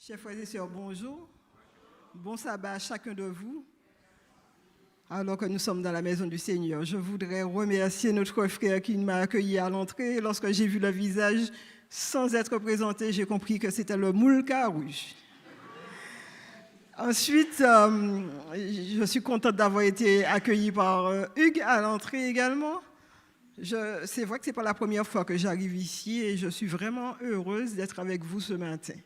Chers frères et sœurs, bonjour. Bon sabbat à chacun de vous. Alors que nous sommes dans la maison du Seigneur, je voudrais remercier notre frère qui m'a accueilli à l'entrée. Lorsque j'ai vu le visage, sans être présenté, j'ai compris que c'était le Moulka rouge. Ensuite, je suis contente d'avoir été accueillie par Hugues à l'entrée également. C'est vrai que ce n'est pas la première fois que j'arrive ici et je suis vraiment heureuse d'être avec vous ce matin.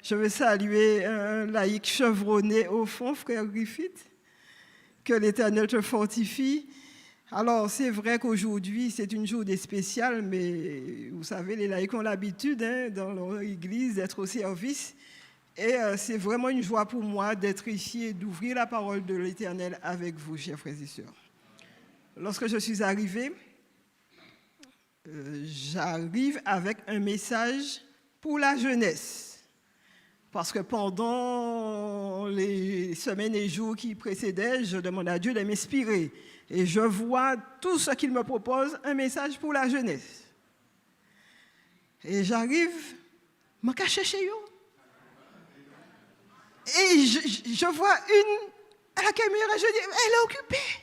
Je veux saluer un laïc chevronné au fond, frère Griffith. Que l'Éternel te fortifie. Alors, c'est vrai qu'aujourd'hui, c'est une journée spéciale, mais vous savez, les laïcs ont l'habitude, dans leur église, d'être au service. Et c'est vraiment une joie pour moi d'être ici et d'ouvrir la parole de l'Éternel avec vous, chers frères et sœurs. Lorsque je suis arrivée, j'arrive avec un message pour la jeunesse. Parce que pendant les semaines et jours qui précédaient, je demande à Dieu de m'inspirer. Et je vois tout ce qu'il me propose, un message pour la jeunesse. Et j'arrive, me cacher chez eux. Et je vois une à la caméra, je dis, elle est occupée.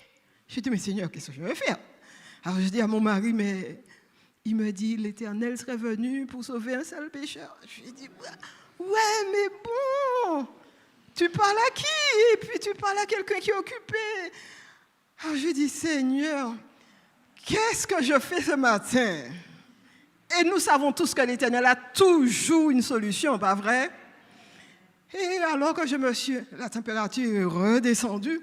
Je dis, mais Seigneur, qu'est-ce que je vais faire? Alors je dis à mon mari, mais il me dit, l'Éternel serait venu pour sauver un seul pécheur. Je lui dis, ouais, mais bon, tu parles à qui? Et puis tu parles à quelqu'un qui est occupé. Alors je dis, Seigneur, qu'est-ce que je fais ce matin? Et nous savons tous que l'Éternel a toujours une solution, pas vrai? Et alors que la température est redescendue,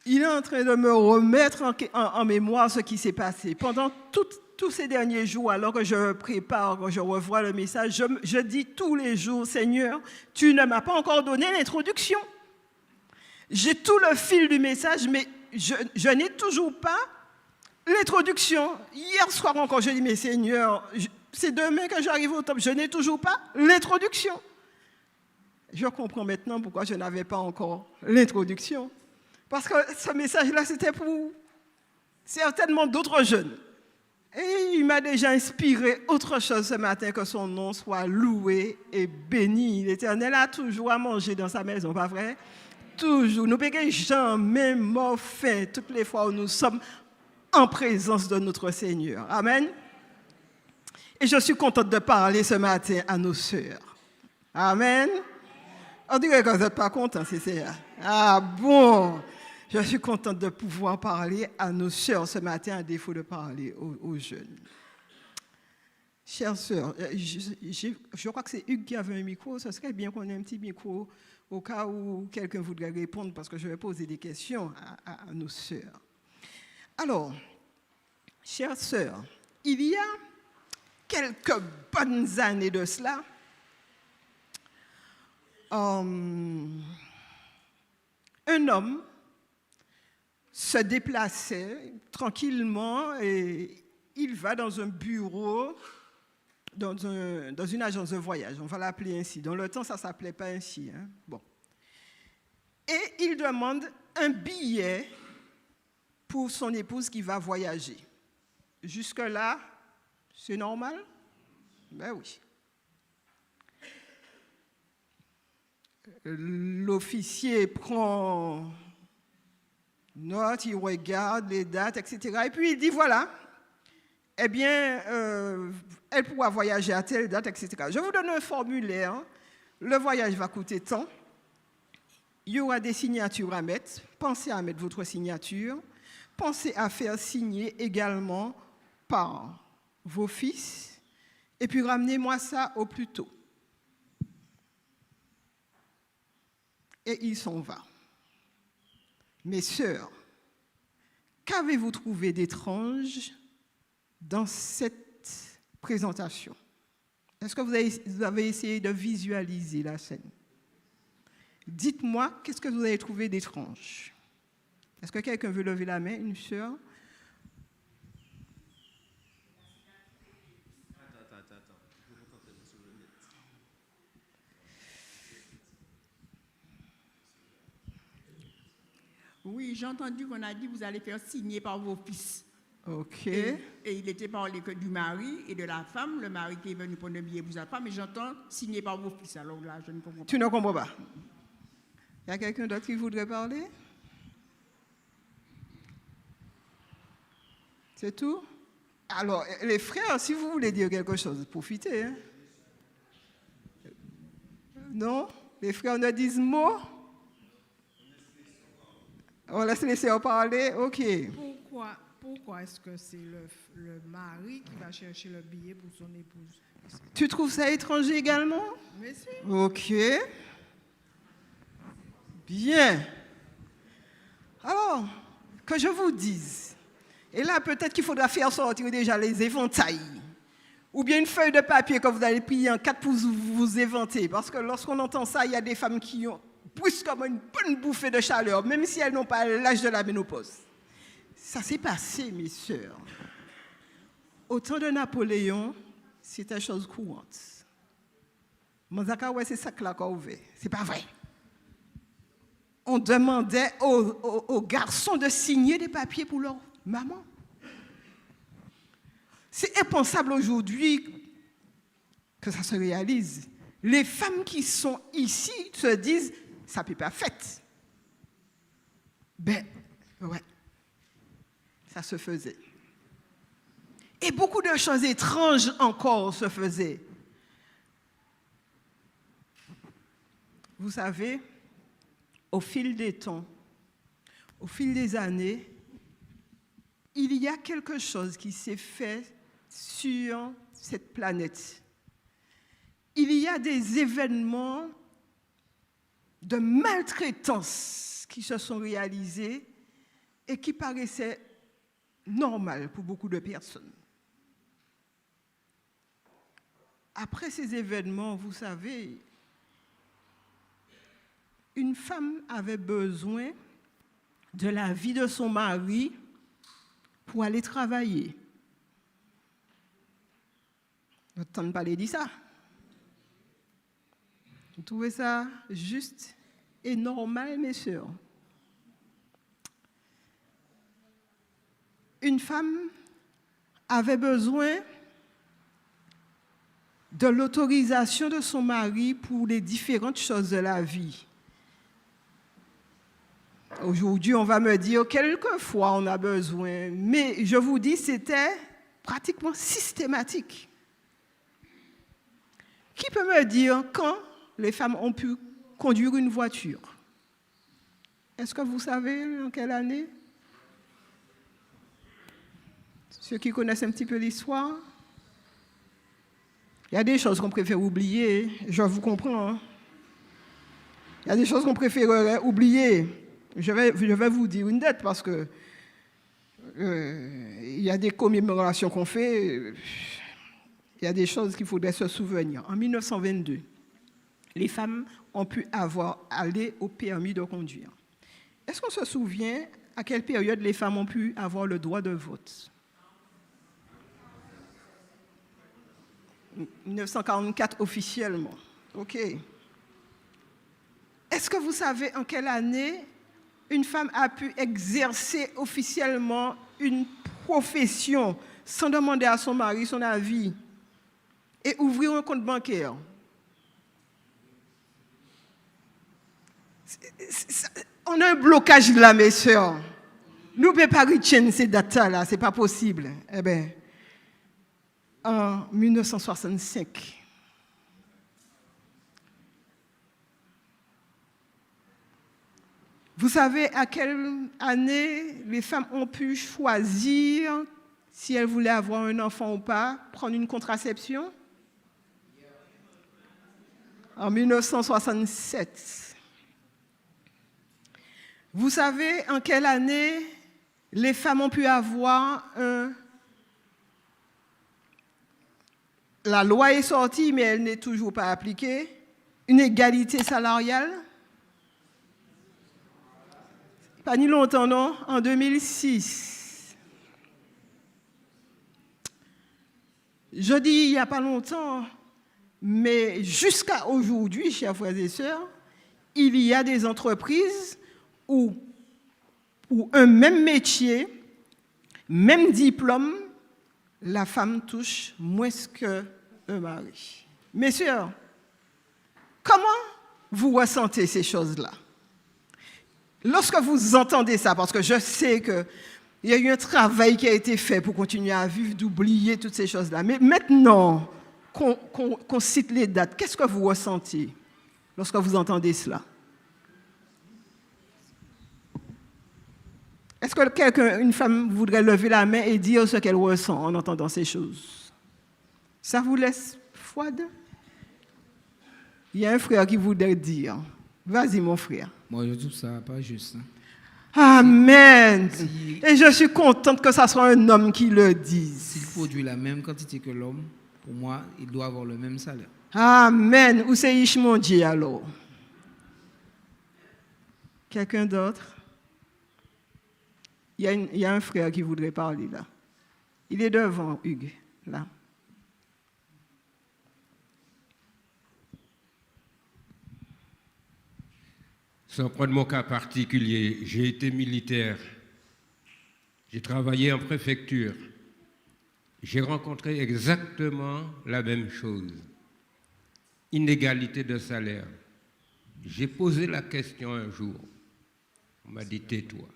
il est en train de me remettre en mémoire ce qui s'est passé. Pendant tous ces derniers jours, alors que je prépare, que je revois le message, je dis tous les jours, Seigneur, tu ne m'as pas encore donné l'introduction. J'ai tout le fil du message, mais je n'ai toujours pas l'introduction. Hier soir encore, je dis, mais Seigneur, c'est demain que j'arrive au top, je n'ai toujours pas l'introduction. Je comprends maintenant pourquoi je n'avais pas encore l'introduction. Parce que ce message-là, c'était pour certainement d'autres jeunes. Et il m'a déjà inspiré autre chose ce matin, que son nom soit loué et béni. L'Éternel a toujours à manger dans sa maison, pas vrai? Toujours. Nous ne pouvons jamais mort faim toutes les fois où nous sommes en présence de notre Seigneur. Amen. Et je suis contente de parler ce matin à nos sœurs. Amen. On dirait que vous n'êtes pas contents, c'est ça. Ah bon. Je suis contente de pouvoir parler à nos sœurs ce matin, à défaut de parler aux jeunes. Chères sœurs, je crois que c'est Hugues qui avait un micro. Ce serait bien qu'on ait un petit micro au cas où quelqu'un voudrait répondre, parce que je vais poser des questions à nos sœurs. Alors, chères sœurs, il y a quelques bonnes années de cela, un homme se déplaçait tranquillement et il va dans un bureau, dans une agence de voyage, on va l'appeler ainsi. Dans le temps, ça ne s'appelait pas ainsi. Bon. Et il demande un billet pour son épouse qui va voyager. Jusque-là, c'est normal? Ben oui. L'officier prend note, il regarde les dates, etc. Et puis il dit, voilà, eh bien, elle pourra voyager à telle date, etc. Je vous donne un formulaire. Le voyage va coûter tant. Il y aura des signatures à mettre. Pensez à mettre votre signature. Pensez à faire signer également par vos fils. Et puis ramenez-moi ça au plus tôt. Et il s'en va. Mes sœurs, qu'avez-vous trouvé d'étrange dans cette présentation? Est-ce que vous avez essayé de visualiser la scène? Dites-moi, qu'est-ce que vous avez trouvé d'étrange? Est-ce que quelqu'un veut lever la main, une sœur? Oui, j'ai entendu qu'on a dit que vous allez faire signer par vos fils. OK. Et il était parlé que du mari et de la femme, le mari qui est venu prendre le billet pour sa femme, mais j'entends signé par vos fils. Alors là, je ne comprends pas. Tu ne comprends pas? Il y a quelqu'un d'autre qui voudrait parler? C'est tout? Alors, les frères, si vous voulez dire quelque chose, profitez. Hein? Non? Les frères ne disent mot? On laisse les sœurs parler? OK. Pourquoi est-ce que c'est le mari qui va chercher le billet pour son épouse? Tu trouves ça étranger également? Mais si. OK. Bien. Alors, que je vous dise, et là peut-être qu'il faudra faire sortir déjà les éventails, ou bien une feuille de papier que vous allez plier en quatre pour vous éventer, parce que lorsqu'on entend ça, il y a des femmes qui ont brusquement une bonne bouffée de chaleur, même si elles n'ont pas l'âge de la ménopause. Ça s'est passé, mes sœurs. Au temps de Napoléon, c'était chose courante. Manzaka, ouais, c'est ça que la ouvert. C'est pas vrai. On demandait aux garçons de signer des papiers pour leur maman. C'est impensable aujourd'hui que ça se réalise. Les femmes qui sont ici se disent, ça ne peut pas fait. Ben, ouais, ça se faisait. Et beaucoup de choses étranges encore se faisaient. Vous savez, au fil des temps, au fil des années, il y a quelque chose qui s'est fait sur cette planète. Il y a des événements de maltraitance qui se sont réalisés et qui paraissaient normaux pour beaucoup de personnes. Après ces événements, vous savez, une femme avait besoin de la vie de son mari pour aller travailler. Notre temps de parler dit ça. Vous trouvez ça juste et normal, mes sœurs? Une femme avait besoin de l'autorisation de son mari pour les différentes choses de la vie. Aujourd'hui, on va me dire quelquefois on a besoin, mais je vous dis, c'était pratiquement systématique. Qui peut me dire quand les femmes ont pu conduire une voiture? Est-ce que vous savez en quelle année? Ceux qui connaissent un petit peu l'histoire? Il y a des choses qu'on préfère oublier, je vous comprends. Hein? Il y a des choses qu'on préférerait oublier. Je vais vous dire une date parce que il y a des commémorations qu'on fait, il y a des choses qu'il faudrait se souvenir. En 1922, les femmes ont pu aller au permis de conduire. Est-ce qu'on se souvient à quelle période les femmes ont pu avoir le droit de vote? 1944 officiellement. OK. Est-ce que vous savez en quelle année une femme a pu exercer officiellement une profession sans demander à son mari son avis et ouvrir un compte bancaire? On a un blocage là, mes sœurs. Nous ne pouvons pas retenir ces dates-là, ce n'est pas possible. Eh bien, en 1965, vous savez à quelle année les femmes ont pu choisir si elles voulaient avoir un enfant ou pas, prendre une contraception? En 1967. Vous savez en quelle année les femmes ont pu avoir la loi est sortie, mais elle n'est toujours pas appliquée, une égalité salariale? Pas ni longtemps, non? En 2006. Je dis il n'y a pas longtemps, mais jusqu'à aujourd'hui, chers frères et sœurs, il y a des entreprises où pour un même métier, Même diplôme, la femme touche moins que le mari. Messieurs, comment vous ressentez ces choses-là? Lorsque vous entendez ça, parce que je sais qu'il y a eu un travail qui a été fait pour continuer à vivre, d'oublier toutes ces choses-là. Mais maintenant qu'on cite les dates, qu'est-ce que vous ressentez lorsque vous entendez cela? Est-ce que une femme voudrait lever la main et dire ce qu'elle ressent en entendant ces choses? Ça vous laisse froide? Il y a un frère qui voudrait dire. Vas-y, mon frère. Moi, je trouve ça pas juste. Amen. Et je suis contente que ce soit un homme qui le dise. S'il produit la même quantité que l'homme, pour moi, il doit avoir le même salaire. Amen. Où c'est Ishmondi alors? Quelqu'un d'autre? Il y a un frère qui voudrait parler là. Il est devant, Hugues, là. Sans prendre mon cas particulier, j'ai été militaire, j'ai travaillé en préfecture, j'ai rencontré exactement la même chose, inégalité de salaire. J'ai posé la question un jour, on m'a dit tais-toi.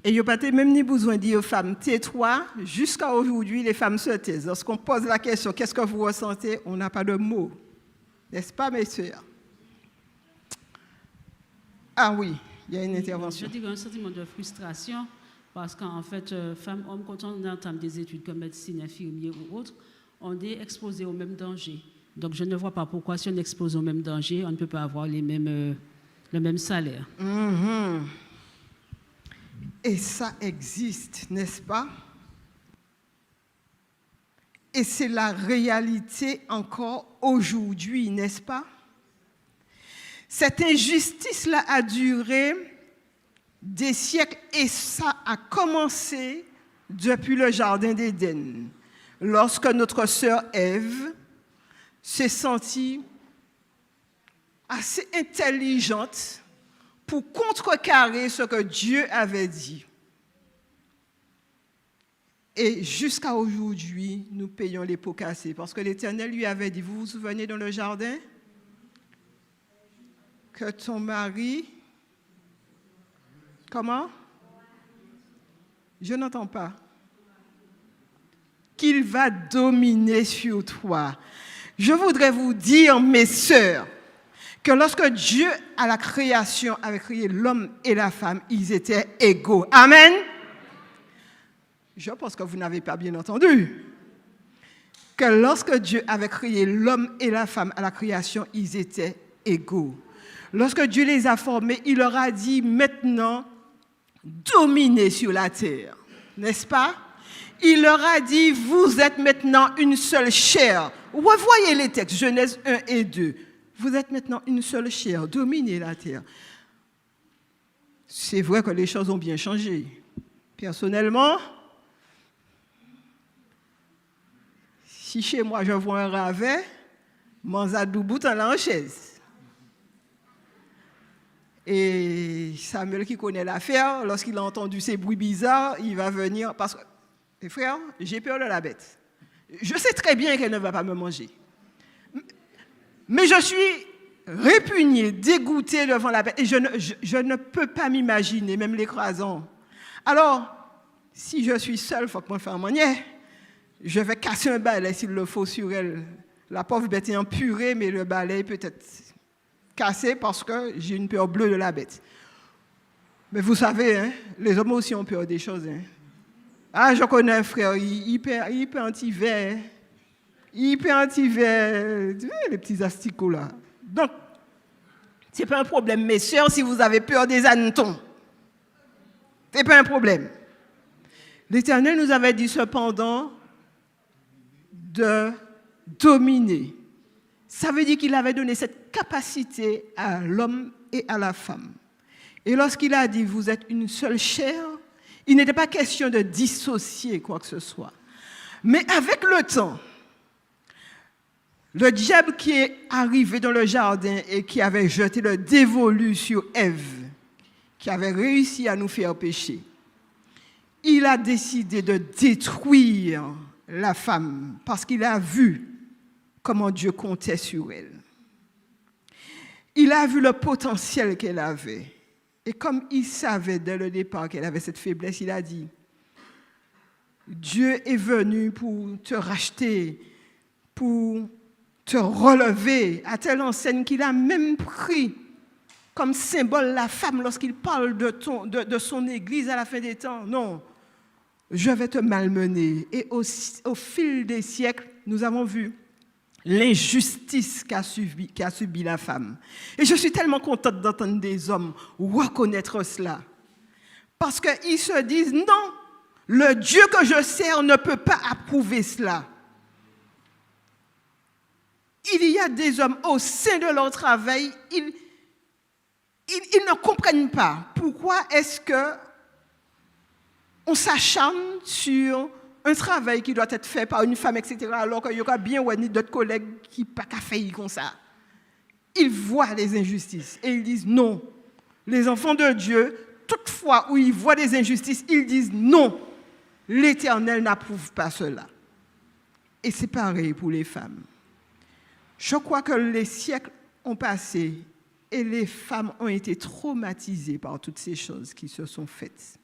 Et il n'y a pas même ni besoin de dire aux femmes tais-toi, jusqu'à aujourd'hui les femmes se taisent. Lorsqu'on pose la question qu'est-ce que vous ressentez, on n'a pas de mots, n'est-ce pas messieurs? Ah oui, il y a une intervention. Je dirais un sentiment de frustration parce qu'en fait, femmes, hommes, quand on entame des études comme médecine, infirmier ou autre, on est exposé au même danger. Donc je ne vois pas pourquoi si on est exposé au même danger, on ne peut pas avoir le même salaire. Mm-hmm. Et ça existe, n'est-ce pas? Et c'est la réalité encore aujourd'hui, n'est-ce pas? Cette injustice-là a duré des siècles et ça a commencé depuis le Jardin d'Éden, lorsque notre sœur Ève s'est sentie assez intelligente pour contrecarrer ce que Dieu avait dit. Et jusqu'à aujourd'hui, nous payons les pots cassés parce que l'Éternel lui avait dit, vous vous souvenez dans le jardin? Que ton mari, comment? Je n'entends pas. Qu'il va dominer sur toi. Je voudrais vous dire, mes sœurs, que lorsque Dieu, à la création, avait créé l'homme et la femme, ils étaient égaux. Amen. Je pense que vous n'avez pas bien entendu. Que lorsque Dieu avait créé l'homme et la femme à la création, ils étaient égaux. Lorsque Dieu les a formés, il leur a dit maintenant, dominez sur la terre, n'est-ce pas? Il leur a dit, vous êtes maintenant une seule chair. Revoyez les textes, Genèse 1 et 2. Vous êtes maintenant une seule chair, dominez la terre. C'est vrai que les choses ont bien changé. Personnellement, si chez moi je vois un ravet, Manzadou bout en la chaise. Et Samuel qui connaît l'affaire, lorsqu'il a entendu ces bruits bizarres, il va venir parce que, mes frères, j'ai peur de la bête. Je sais très bien qu'elle ne va pas me manger. Mais je suis répugné, dégoûté devant la bête. Et je ne peux pas m'imaginer, même l'écrasant. Alors, si je suis seul, il faut que je me fasse manière. Je vais casser un balai s'il le faut sur elle. La pauvre bête est en purée, mais le balai peut-être cassé parce que j'ai une peur bleue de la bête. Mais vous savez, hein, les hommes aussi ont peur des choses. Hein. Ah, je connais un frère, hyper anti-vert. Hyper anti-vert. Les petits asticots là. Donc, ce n'est pas un problème, mes sœurs, si vous avez peur des hannetons. Ce n'est pas un problème. L'Éternel nous avait dit cependant de dominer. Ça veut dire qu'il avait donné cette capacité à l'homme et à la femme. Et lorsqu'il a dit, vous êtes une seule chair, il n'était pas question de dissocier quoi que ce soit. Mais avec le temps, le diable qui est arrivé dans le jardin et qui avait jeté le dévolu sur Ève, qui avait réussi à nous faire pécher, il a décidé de détruire la femme parce qu'il a vu comment Dieu comptait sur elle. Il a vu le potentiel qu'elle avait. Et comme il savait dès le départ qu'elle avait cette faiblesse, il a dit, Dieu est venu pour te racheter, pour te relever, à telle enseigne qu'il a même pris comme symbole la femme lorsqu'il parle de son église à la fin des temps. Non, je vais te malmener. Et au fil des siècles, nous avons vu l'injustice qu'a subi la femme. Et je suis tellement contente d'entendre des hommes reconnaître cela. Parce qu'ils se disent, non, le Dieu que je sers ne peut pas approuver cela. Il y a des hommes au sein de leur travail, ils ne comprennent pas pourquoi est-ce qu'on s'acharne sur un travail qui doit être fait par une femme, etc., alors qu'il y aura bien ou d'autres collègues qui n'ont pas qu'à faire comme ça. Ils voient les injustices et ils disent non. Les enfants de Dieu, toutefois où ils voient des injustices, ils disent non. L'Éternel n'approuve pas cela. Et c'est pareil pour les femmes. Je crois que les siècles ont passé et les femmes ont été traumatisées par toutes ces choses qui se sont faites.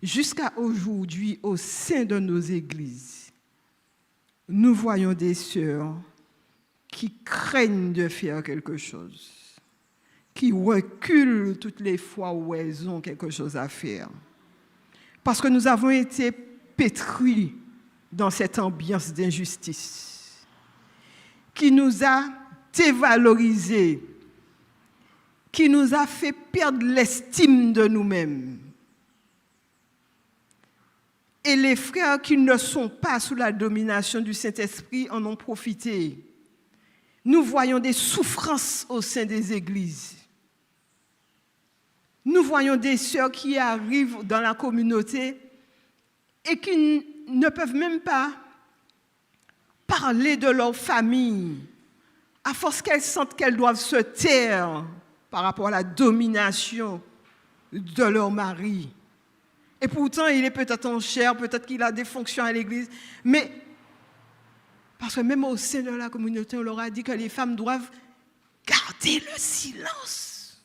Jusqu'à aujourd'hui, au sein de nos églises, nous voyons des sœurs qui craignent de faire quelque chose, qui reculent toutes les fois où elles ont quelque chose à faire. Parce que nous avons été pétris dans cette ambiance d'injustice qui nous a dévalorisés, qui nous a fait perdre l'estime de nous-mêmes. Et les frères qui ne sont pas sous la domination du Saint-Esprit en ont profité. Nous voyons des souffrances au sein des églises. Nous voyons des sœurs qui arrivent dans la communauté et qui ne peuvent même pas parler de leur famille, à force qu'elles sentent qu'elles doivent se taire par rapport à la domination de leur mari. Et pourtant, il est peut-être en chair, peut-être qu'il a des fonctions à l'église, mais parce que même au sein de la communauté, on leur a dit que les femmes doivent garder le silence.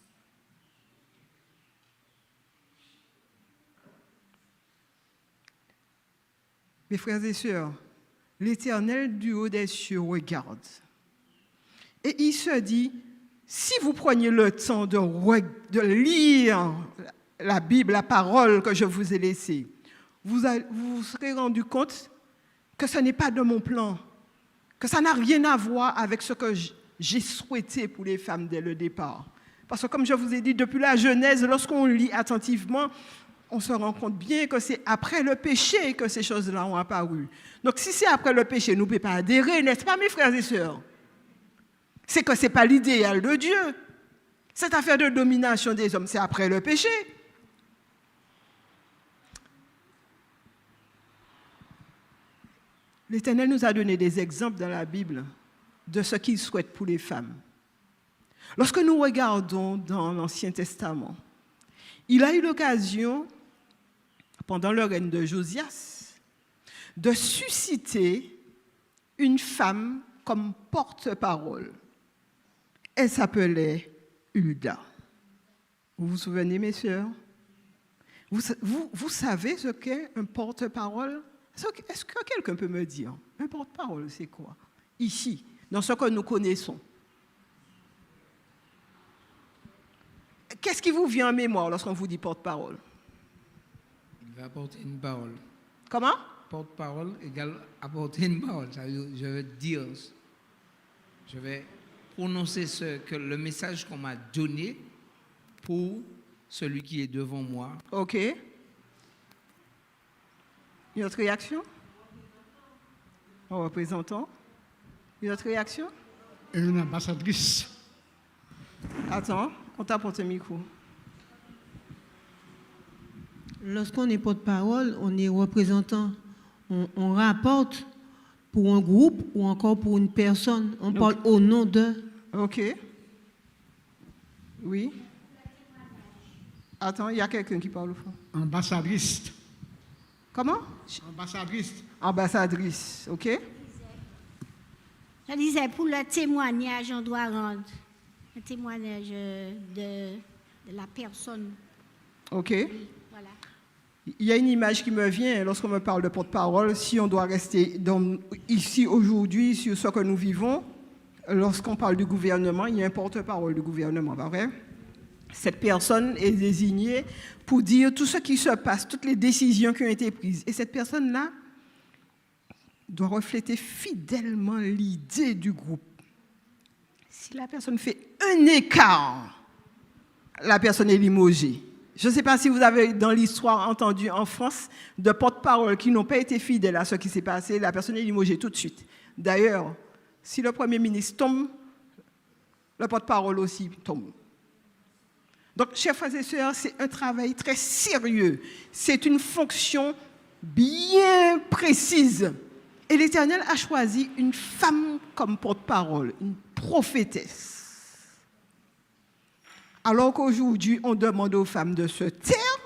Mes frères et sœurs, l'Éternel du haut des cieux regarde. Et il se dit, si vous preniez le temps de lire la Bible, la parole que je vous ai laissée, vous vous serez rendu compte que ce n'est pas de mon plan, que ça n'a rien à voir avec ce que j'ai souhaité pour les femmes dès le départ. Parce que comme je vous ai dit, depuis la Genèse, lorsqu'on lit attentivement, on se rend compte bien que c'est après le péché que ces choses-là ont apparu. Donc si c'est après le péché, nous ne pouvons pas adhérer, n'est-ce pas mes frères et sœurs? C'est que ce n'est pas l'idéal de Dieu. Cette affaire de domination des hommes, c'est après le péché. L'Éternel nous a donné des exemples dans la Bible de ce qu'il souhaite pour les femmes. Lorsque nous regardons dans l'Ancien Testament, il a eu l'occasion, pendant le règne de Josias, de susciter une femme comme porte-parole. Elle s'appelait Hulda. Vous vous souvenez, mes sœurs? Vous savez ce qu'est un porte-parole? Est-ce que quelqu'un peut me dire, un porte-parole, c'est quoi? Ici, dans ce que nous connaissons. Qu'est-ce qui vous vient en mémoire lorsqu'on vous dit porte-parole? Il va apporter une parole. Comment? Porte-parole égale apporter une parole. Ça veut dire, je vais prononcer le message qu'on m'a donné pour celui qui est devant moi. OK. Une autre réaction? Un représentant? Une autre réaction? Une ambassadrice. Attends, on t'apporte un micro. Lorsqu'on est porte-parole, on est représentant. On rapporte pour un groupe ou encore pour une personne. On parle au nom de. OK. Oui. Attends, il y a quelqu'un qui parle au fond. Ambassadrice. Comment? Ambassadrice. Ambassadrice, ok? Je disais, pour le témoignage, on doit rendre un témoignage de la personne. Ok. Oui, voilà. Il y a une image qui me vient lorsqu'on me parle de porte-parole. Si on doit rester ici aujourd'hui sur ce que nous vivons, lorsqu'on parle du gouvernement, il y a un porte-parole du gouvernement, pas vrai? Cette personne est désignée pour dire tout ce qui se passe, toutes les décisions qui ont été prises. Et cette personne-là doit refléter fidèlement l'idée du groupe. Si la personne fait un écart, la personne est limogée. Je ne sais pas si vous avez dans l'histoire entendu en France de porte-parole qui n'ont pas été fidèles à ce qui s'est passé, la personne est limogée tout de suite. D'ailleurs, si le Premier ministre tombe, le porte-parole aussi tombe. Donc, chers frères et sœurs, c'est un travail très sérieux. C'est une fonction bien précise. Et l'Éternel a choisi une femme comme porte-parole, une prophétesse. Alors qu'aujourd'hui, on demande aux femmes de se taire,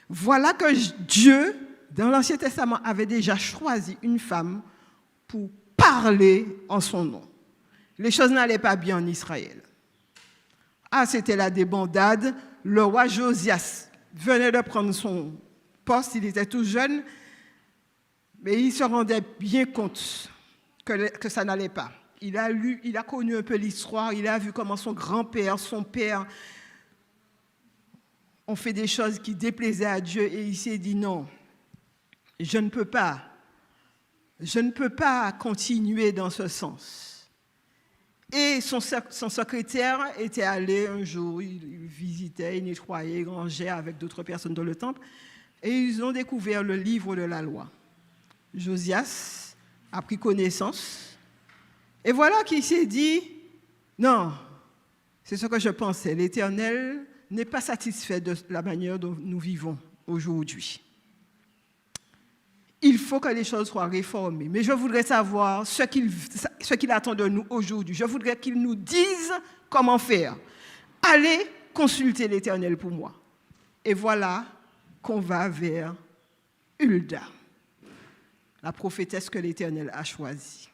voilà que Dieu, dans l'Ancien Testament, avait déjà choisi une femme pour parler en son nom. Les choses n'allaient pas bien en Israël. Ah, c'était la débandade. Le roi Josias venait de prendre son poste, il était tout jeune, mais il se rendait bien compte que ça n'allait pas. Il a connu un peu l'histoire, il a vu comment son grand-père, son père ont fait des choses qui déplaisaient à Dieu et il s'est dit non, je ne peux pas continuer dans ce sens. Et son secrétaire était allé un jour, il visitait, il nettoyait, il rangeait avec d'autres personnes dans le temple et ils ont découvert le livre de la loi. Josias a pris connaissance et voilà qu'il s'est dit, non, c'est ce que je pensais, l'Éternel n'est pas satisfait de la manière dont nous vivons aujourd'hui. Il faut que les choses soient réformées. Mais je voudrais savoir ce qu'il attend de nous aujourd'hui. Je voudrais qu'il nous dise comment faire. Allez consulter l'Éternel pour moi. Et voilà qu'on va vers Hulda, la prophétesse que l'Éternel a choisie.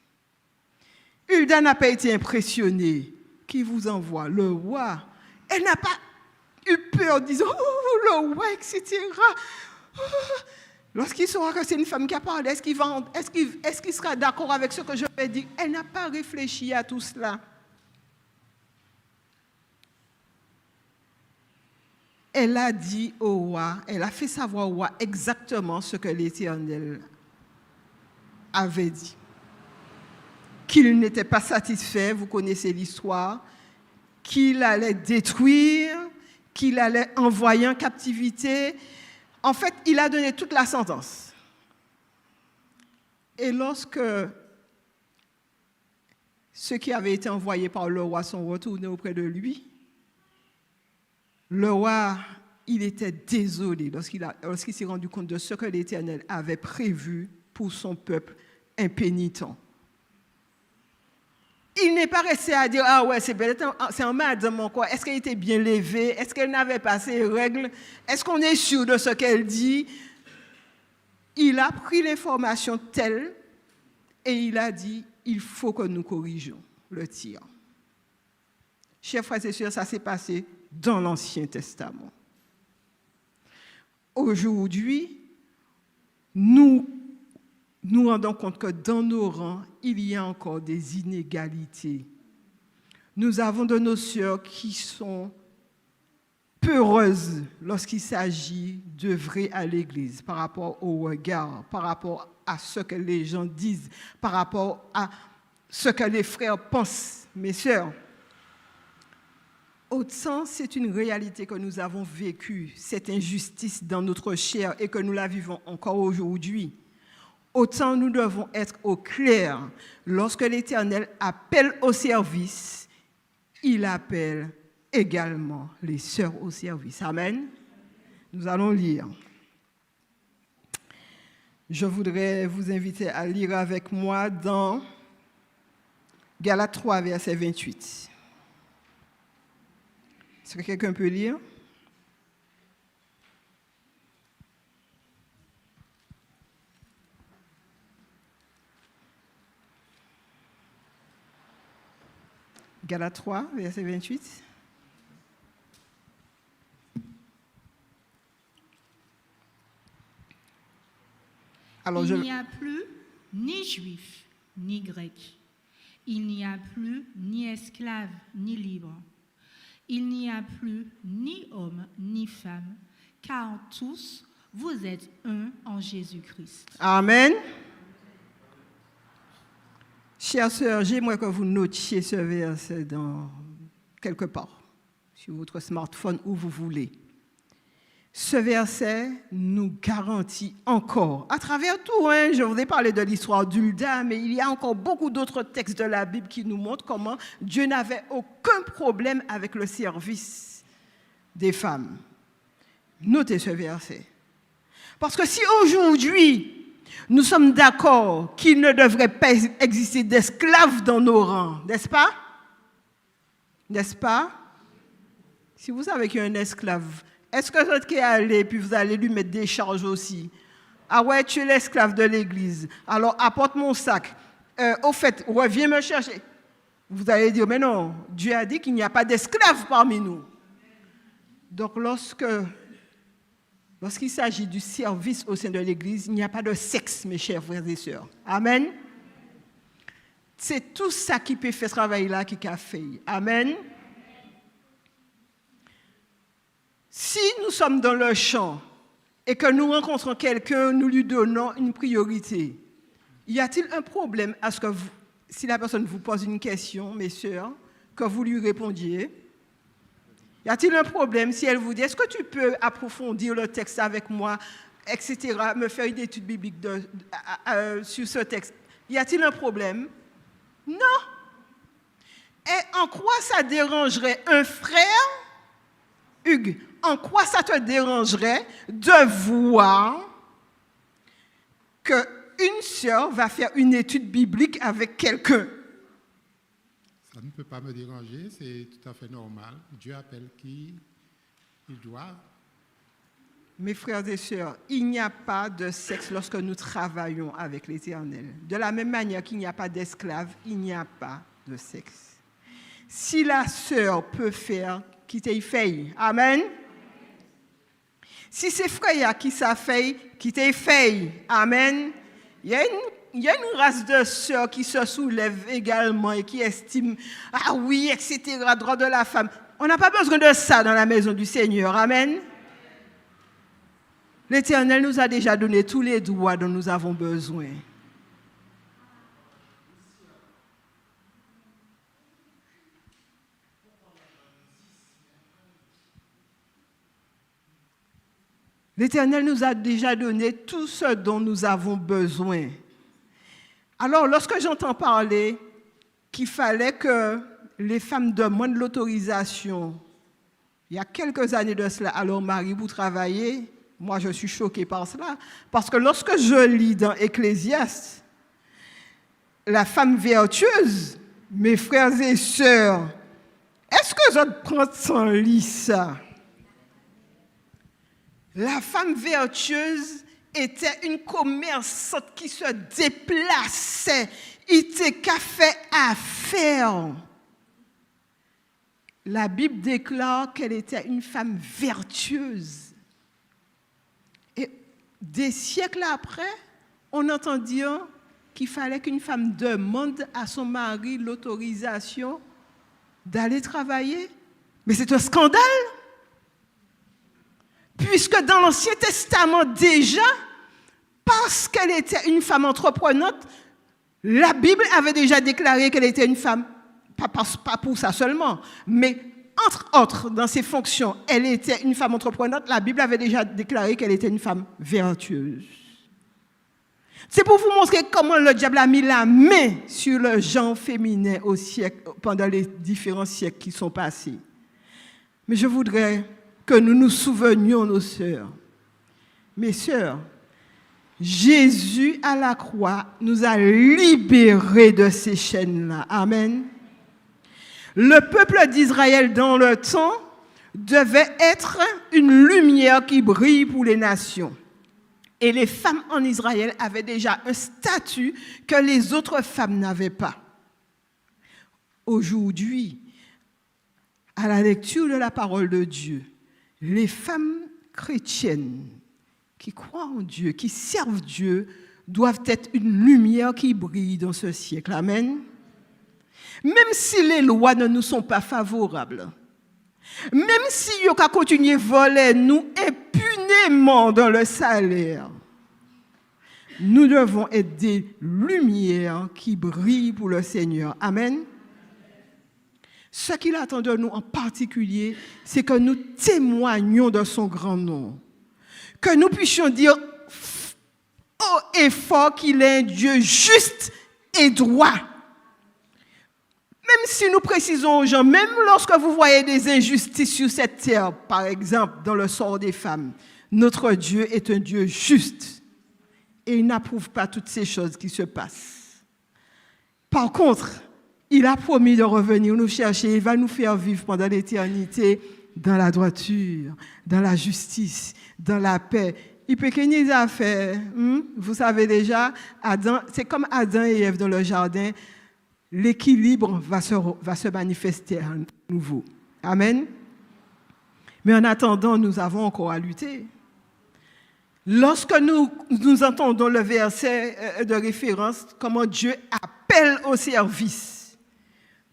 Hulda n'a pas été impressionnée. Qui vous envoie? Le roi. Elle n'a pas eu peur, disant, oh, le roi, etc. Oh. Lorsqu'il saura que c'est une femme qui a parlé, est-ce qu'il sera d'accord avec ce que je vais dire? Elle n'a pas réfléchi à tout cela. Elle a dit au roi, elle a fait savoir au roi exactement ce que l'Éternel avait dit. Qu'il n'était pas satisfait, vous connaissez l'histoire, qu'il allait détruire, qu'il allait envoyer en captivité. En fait, il a donné toute la sentence. Et lorsque ceux qui avaient été envoyés par le roi sont retournés auprès de lui, le roi, il était désolé lorsqu'il s'est rendu compte de ce que l'Éternel avait prévu pour son peuple impénitent. Il n'est pas resté à dire, ah ouais, c'est un madame, quoi. Est-ce qu'elle était bien levée? Est-ce qu'elle n'avait pas ses règles? Est-ce qu'on est sûr de ce qu'elle dit? Il a pris l'information telle et il a dit, il faut que nous corrigions le tir. Chers frères et sœurs, ça s'est passé dans l'Ancien Testament. Aujourd'hui, nous rendons compte que dans nos rangs, il y a encore des inégalités. Nous avons de nos sœurs qui sont peureuses lorsqu'il s'agit d'œuvrer à l'Église par rapport au regard, par rapport à ce que les gens disent, par rapport à ce que les frères pensent. Mes sœurs, autant c'est une réalité que nous avons vécue, cette injustice dans notre chair et que nous la vivons encore aujourd'hui, autant nous devons être au clair. Lorsque l'Éternel appelle au service, il appelle également les sœurs au service. Amen. Nous allons lire. Je voudrais vous inviter à lire avec moi dans Galates 3, verset 28. Est-ce que quelqu'un peut lire? Galates 3, verset 28. Alors, Il n'y a plus ni juif, ni grec. Il n'y a plus ni esclave, ni libre. Il n'y a plus ni homme, ni femme, car tous, vous êtes un en Jésus-Christ. Amen. Chères sœurs, j'aimerais que vous notiez ce verset dans quelque part, sur votre smartphone, où vous voulez. Ce verset nous garantit encore, à travers tout, je vous ai parlé de l'histoire d'Hulda, mais il y a encore beaucoup d'autres textes de la Bible qui nous montrent comment Dieu n'avait aucun problème avec le service des femmes. Notez ce verset. Parce que si aujourd'hui, nous sommes d'accord qu'il ne devrait pas exister d'esclaves dans nos rangs, n'est-ce pas? N'est-ce pas? Si vous savez qu'il y a un esclave, est-ce que vous êtes allé puis vous allez lui mettre des charges aussi? Ah ouais, tu es l'esclave de l'église. Alors apporte mon sac. Au fait, reviens me chercher. Vous allez dire, mais non, Dieu a dit qu'il n'y a pas d'esclaves parmi nous. Donc lorsqu'il s'agit du service au sein de l'église, il n'y a pas de sexe, mes chers frères et sœurs. Amen. C'est tout ça qui peut faire ce travail-là qui a fait. Amen. Si nous sommes dans le champ et que nous rencontrons quelqu'un, nous lui donnons une priorité, y a-t-il un problème à ce que si la personne vous pose une question, mes sœurs, que vous lui répondiez? Y a-t-il un problème si elle vous dit, est-ce que tu peux approfondir le texte avec moi, etc., me faire une étude biblique sur ce texte? Y a-t-il un problème? Non. Et en quoi ça dérangerait un frère, Hugues, en quoi ça te dérangerait de voir qu'une sœur va faire une étude biblique avec quelqu'un? Ça ne peut pas me déranger, c'est tout à fait normal. Dieu appelle qui il doit. Mes frères et sœurs, il n'y a pas de sexe lorsque nous travaillons avec l'Éternel. De la même manière qu'il n'y a pas d'esclaves, il n'y a pas de sexe. Si la sœur peut faire, qui t'y fait, amen. Si c'est frère qui ça fait, qui t'y fait, amen. Il y a une race de sœurs qui se soulève également et qui estime, ah oui, etc., droit de la femme. On n'a pas besoin de ça dans la maison du Seigneur, amen. L'Éternel nous a déjà donné tous les droits dont nous avons besoin. L'Éternel nous a déjà donné tout ce dont nous avons besoin. Alors, lorsque j'entends parler qu'il fallait que les femmes demandent l'autorisation, il y a quelques années de cela, alors Marie, vous travaillez, moi je suis choquée par cela, parce que lorsque je lis dans Ecclésiaste, la femme vertueuse, mes frères et sœurs, est-ce que je prends sans lit ça? La femme vertueuse était une commerçante qui se déplaçait, il était qu'à faire affaire. La Bible déclare qu'elle était une femme vertueuse. Et des siècles après, on entend dire qu'il fallait qu'une femme demande à son mari l'autorisation d'aller travailler. Mais c'est un scandale. Puisque dans l'Ancien Testament déjà, parce qu'elle était une femme entreprenante, la Bible avait déjà déclaré qu'elle était une femme, pas pour ça seulement, mais entre autres, dans ses fonctions, elle était une femme entreprenante, la Bible avait déjà déclaré qu'elle était une femme vertueuse. C'est pour vous montrer comment le diable a mis la main sur le genre féminin au siècle, pendant les différents siècles qui sont passés. Mais je voudrais que nous nous souvenions, nos sœurs. Mes sœurs, Jésus à la croix nous a libérés de ces chaînes-là. Amen. Le peuple d'Israël dans le temps devait être une lumière qui brille pour les nations. Et les femmes en Israël avaient déjà un statut que les autres femmes n'avaient pas. aujourd'hui, à la lecture de la parole de Dieu, les femmes chrétiennes qui croient en Dieu, qui servent Dieu, doivent être une lumière qui brille dans ce siècle. Amen. Même si les lois ne nous sont pas favorables, même si il y a continuer à voler nous impunément dans le salaire, nous devons être des lumières qui brillent pour le Seigneur. Amen. Ce qu'il attend de nous en particulier, c'est que nous témoignions de son grand nom. Que nous puissions dire haut et fort qu'il est un Dieu juste et droit. Même si nous précisons aux gens, même lorsque vous voyez des injustices sur cette terre, par exemple dans le sort des femmes, notre Dieu est un Dieu juste et il n'approuve pas toutes ces choses qui se passent. Par contre, il a promis de revenir nous chercher, il va nous faire vivre pendant l'éternité dans la droiture, dans la justice, dans la paix. Il peut qu'il y ait affaires. Vous savez déjà, Adam, c'est comme Adam et Ève dans le jardin, l'équilibre va se manifester à nouveau. Amen. Mais en attendant, nous avons encore à lutter. Lorsque nous entendons le verset de référence, comment Dieu appelle au service,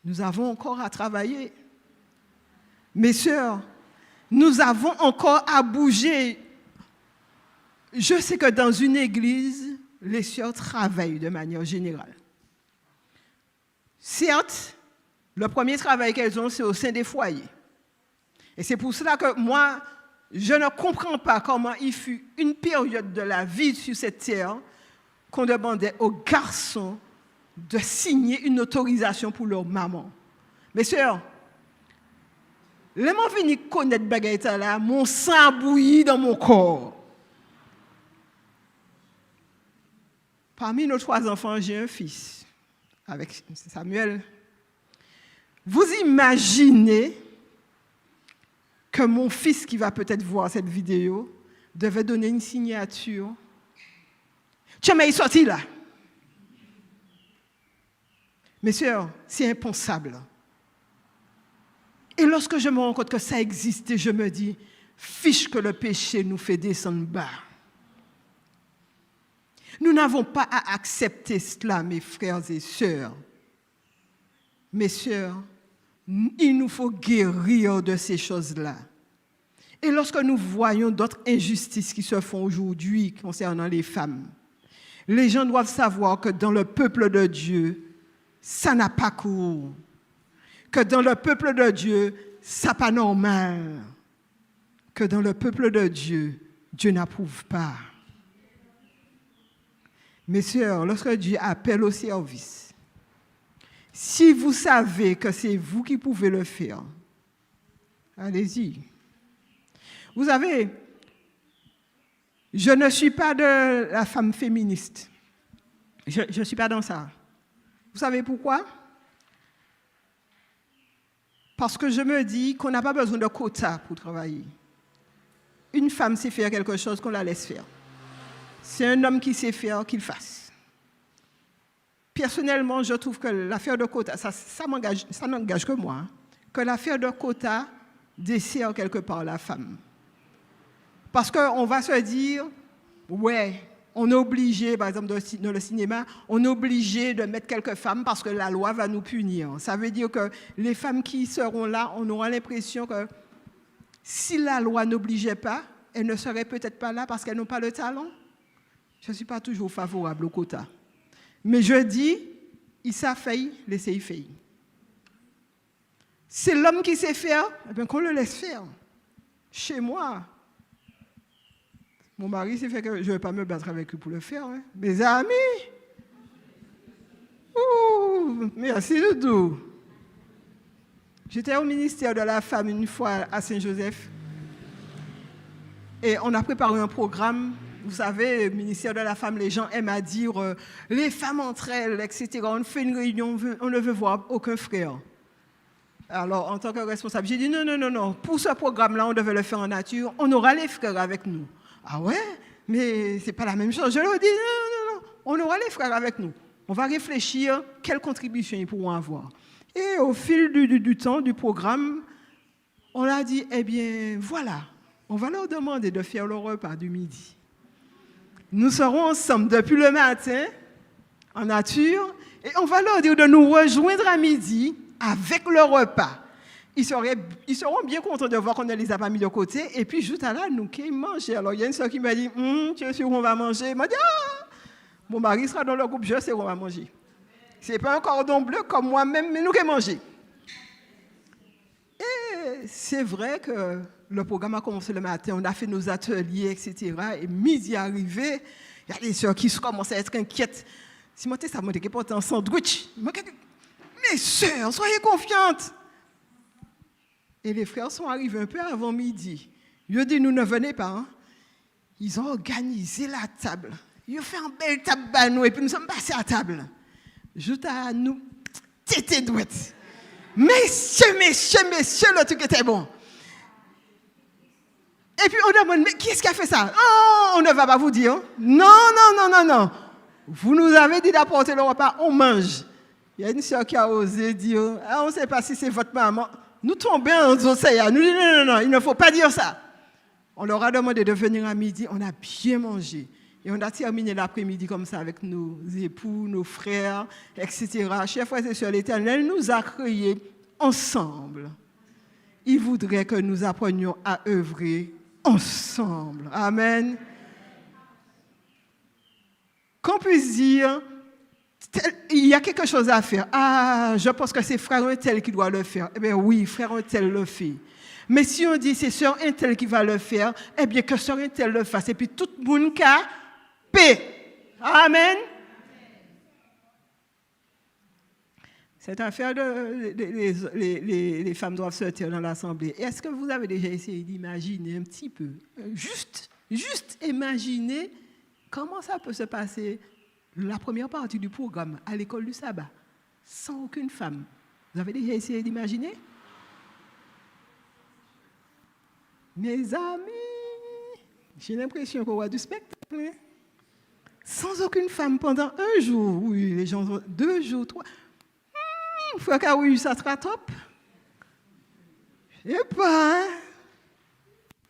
nous avons encore à travailler. Mes sœurs, nous avons encore à bouger. Je sais que dans une église, les sœurs travaillent de manière générale. Certes, le premier travail qu'elles ont, c'est au sein des foyers. Et c'est pour cela que moi, je ne comprends pas comment il fut une période de la vie sur cette terre qu'on demandait aux garçons de signer une autorisation pour leur maman. Mes sœurs, les gens viennent connaître baguette là, mon sang bouillit dans mon corps. Parmi nos 3 enfants, j'ai un fils, avec Samuel. Vous imaginez que mon fils, qui va peut-être voir cette vidéo, devait donner une signature. Tiens, mais il est sorti là. Mes sœurs, c'est impensable. Et lorsque je me rends compte que ça existe, je me dis, fiche que le péché nous fait descendre bas. Nous n'avons pas à accepter cela, mes frères et sœurs. Mes sœurs, il nous faut guérir de ces choses-là. Et lorsque nous voyons d'autres injustices qui se font aujourd'hui concernant les femmes, les gens doivent savoir que dans le peuple de Dieu, ça n'a pas cours. Que dans le peuple de Dieu, ça n'est pas normal. Que dans le peuple de Dieu, Dieu n'approuve pas. Mes sœurs, lorsque Dieu appelle au service, si vous savez que c'est vous qui pouvez le faire, allez-y. Vous savez, je ne suis pas de la femme féministe. Je ne suis pas dans ça. Vous savez pourquoi? Parce que je me dis qu'on n'a pas besoin de quotas pour travailler. Une femme sait faire quelque chose, qu'on la laisse faire. C'est un homme qui sait faire, qu'il fasse. Personnellement, je trouve que l'affaire de quotas, ça n'engage que moi, que l'affaire de quotas dessert quelque part la femme. Parce qu'on va se dire, ouais, on est obligé, par exemple dans le cinéma, on est obligé de mettre quelques femmes parce que la loi va nous punir. Ça veut dire que les femmes qui seront là, on aura l'impression que si la loi n'obligeait pas, elles ne seraient peut-être pas là parce qu'elles n'ont pas le talent. Je ne suis pas toujours favorable au quota. Mais je dis, il sait faire, laissez-y faire. C'est l'homme qui sait faire, eh bien qu'on le laisse faire. Chez moi, mon mari s'est fait que je ne vais pas me battre avec lui pour le faire. Hein. Mes amis, ouh, merci Doudou. J'étais au ministère de la Femme une fois à Saint-Joseph et on a préparé un programme. Vous savez, le ministère de la Femme, les gens aiment à dire les femmes entre elles, etc. On fait une réunion, on ne veut voir aucun frère. Alors, en tant que responsable, j'ai dit non. Pour ce programme-là, on devait le faire en nature. On aura les frères avec nous. Ah ouais, mais c'est pas la même chose. Je leur dis non. On aura les frères avec nous. On va réfléchir quelle contribution ils pourront avoir. Et au fil du temps, du programme, on a dit, eh bien, voilà, on va leur demander de faire le repas du midi. Nous serons ensemble depuis le matin, en nature, et on va leur dire de nous rejoindre à midi avec le repas. Ils seront bien contents de voir qu'on ne les a pas mis de côté. Et puis, juste à là, nous qui mangeons. Alors, il y a une soeur qui m'a dit, tu es sûr qu'on va manger? Il m'a dit, mon mari sera dans le groupe, je sais qu'on va manger. Ce n'est pas un cordon bleu comme moi-même, mais nous qui mangeons. Et c'est vrai que le programme a commencé le matin, on a fait nos ateliers, etc. Et midi arrivé, il y a des soeurs qui commencent à être inquiètes. Si moi, ça m'a dit qu'il un sandwich. Mes soeurs, soyez confiantes. Et les frères sont arrivés un peu avant midi. Ils ont dit, nous ne venez pas. Hein. Ils ont organisé la table. Ils ont fait un bel table à nous et puis nous sommes passés à table. Juste à nous, tété douette. Messieurs, le truc était bon. Et puis on demande, mais qui est-ce qui a fait ça? Oh, on ne va pas vous dire. Non. Vous nous avez dit d'apporter le repas, on mange. Il y a une soeur qui a osé dire, on ne sait pas si c'est votre maman. Nous tombons en océan. Nous disons, non, il ne faut pas dire ça. On leur a demandé de venir à midi, on a bien mangé. Et on a terminé l'après-midi comme ça avec nos époux, nos frères, etc. Chers frères et sœurs, l'Éternel nous a créés ensemble. Il voudrait que nous apprenions à œuvrer ensemble. Amen. Qu'on puisse dire, il y a quelque chose à faire. Je pense que c'est frère un tel qui doit le faire. Eh bien oui, frère un tel le fait. Mais si on dit c'est sœur un tel qui va le faire, eh bien que sœur un tel le fasse. Et puis tout le monde a paix. Amen. Cette affaire les femmes doivent se taire dans l'assemblée. Est-ce que vous avez déjà essayé d'imaginer un petit peu, juste imaginer comment ça peut se passer la première partie du programme à l'école du sabbat, sans aucune femme? Vous avez déjà essayé d'imaginer? Mes amis, j'ai l'impression qu'on voit du spectacle. Sans aucune femme pendant un jour, oui, les gens, 2 jours, 3. Frère Kaoui, ça sera top. Et pas, hein?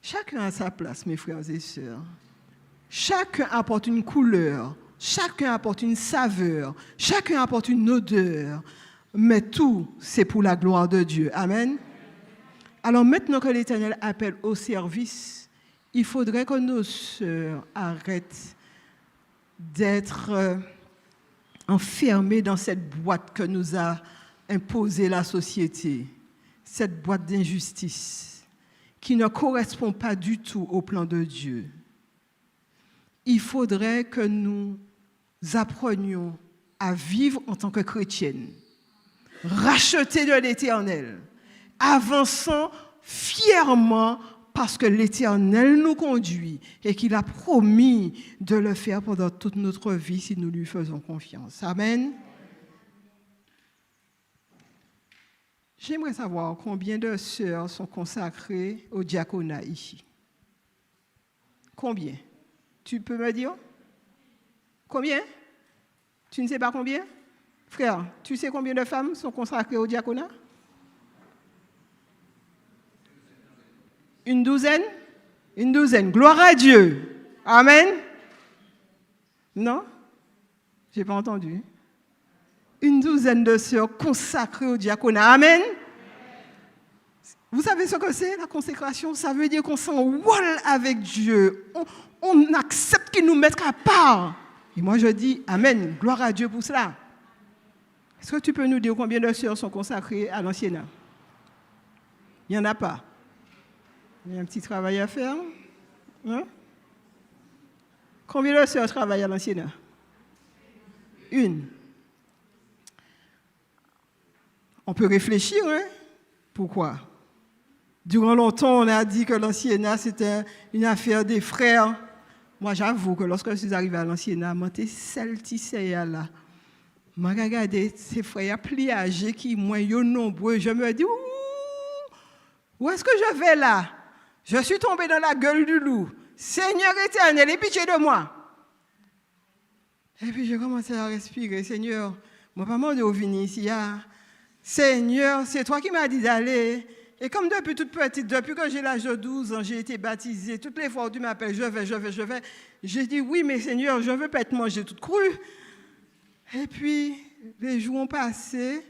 Chacun a sa place, mes frères et sœurs. Chacun apporte une couleur, chacun apporte une saveur, chacun apporte une odeur. Mais tout, c'est pour la gloire de Dieu. Amen. Alors maintenant que l'Éternel appelle au service, il faudrait que nos sœurs arrêtent d'être enfermées dans cette boîte que nous a imposée la société, cette boîte d'injustice qui ne correspond pas du tout au plan de Dieu. Il faudrait que nous apprenions à vivre en tant que chrétiennes, rachetés de l'Éternel, avançant fièrement parce que l'Éternel nous conduit et qu'il a promis de le faire pendant toute notre vie si nous lui faisons confiance. Amen. J'aimerais savoir combien de sœurs sont consacrées au diaconat ici. Combien? Tu peux me dire? Combien? Tu ne sais pas combien? Frère, tu sais combien de femmes sont consacrées au diaconat? Une douzaine? Une douzaine. Gloire à Dieu. Amen. Non? Je n'ai pas entendu. Une douzaine de sœurs consacrées au diaconat. Amen. Vous savez ce que c'est, la consécration? Ça veut dire qu'on s'envole avec Dieu. On accepte qu'il nous mette à part. Et moi, je dis, Amen. Gloire à Dieu pour cela. Est-ce que tu peux nous dire combien de sœurs sont consacrées à l'anciennat? Il n'y en a pas. Il y a un petit travail à faire. Hein? Combien de sœurs travaillent à l'anciennat? Une. On peut réfléchir, hein? Pourquoi? Durant longtemps, on a dit que l'anciennat, c'était une affaire des frères. Moi, j'avoue que lorsque je suis arrivée à l'anciennat, j'étais celle tissée là. Je regardais ces frères pliagés qui, moi, sont nombreux. Je me dis, où est-ce que je vais là? Je suis tombée dans la gueule du loup. Seigneur éternel, aie pitié de moi. Et puis, j'ai commencé à respirer. Seigneur, moi, pas mal de venir ici. Seigneur, c'est toi qui m'as dit d'aller. Et comme depuis toute petite, depuis que j'ai l'âge de 12 ans, j'ai été baptisée. Toutes les fois où tu m'appelles, je vais. J'ai dit oui, mais Seigneur, je ne veux pas être mangée toute crue. Et puis, les jours ont passé,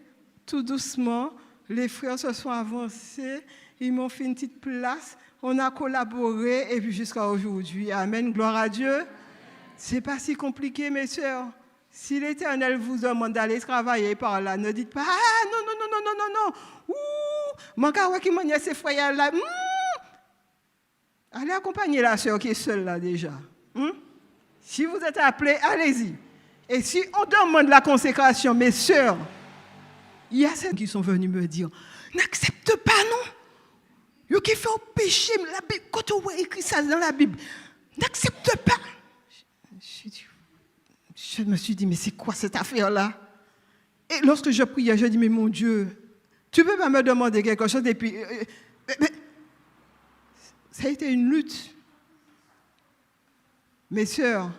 tout doucement. Les frères se sont avancés. Ils m'ont fait une petite place. On a collaboré. Et puis, jusqu'à aujourd'hui. Amen. Gloire à Dieu. Ce n'est pas si compliqué, mes sœurs. Si l'Éternel vous demande d'aller travailler par là, ne dites pas « Ah, non. Ouh, mon gars, qui m'a dit ces frères là. Allez accompagner la sœur qui est seule là déjà. Si vous êtes appelés, allez-y. Et si on demande la consécration, mes sœurs, il y a celles qui sont venues me dire « N'accepte pas, non. Vous qui fait au péché, la Bible, quand on voit écrit ça dans la Bible, n'accepte pas. » Je me suis dit, mais c'est quoi cette affaire-là? Et lorsque je priais, je dis, mais mon Dieu, tu ne peux pas me demander quelque chose et puis... mais, ça a été une lutte. Mes sœurs,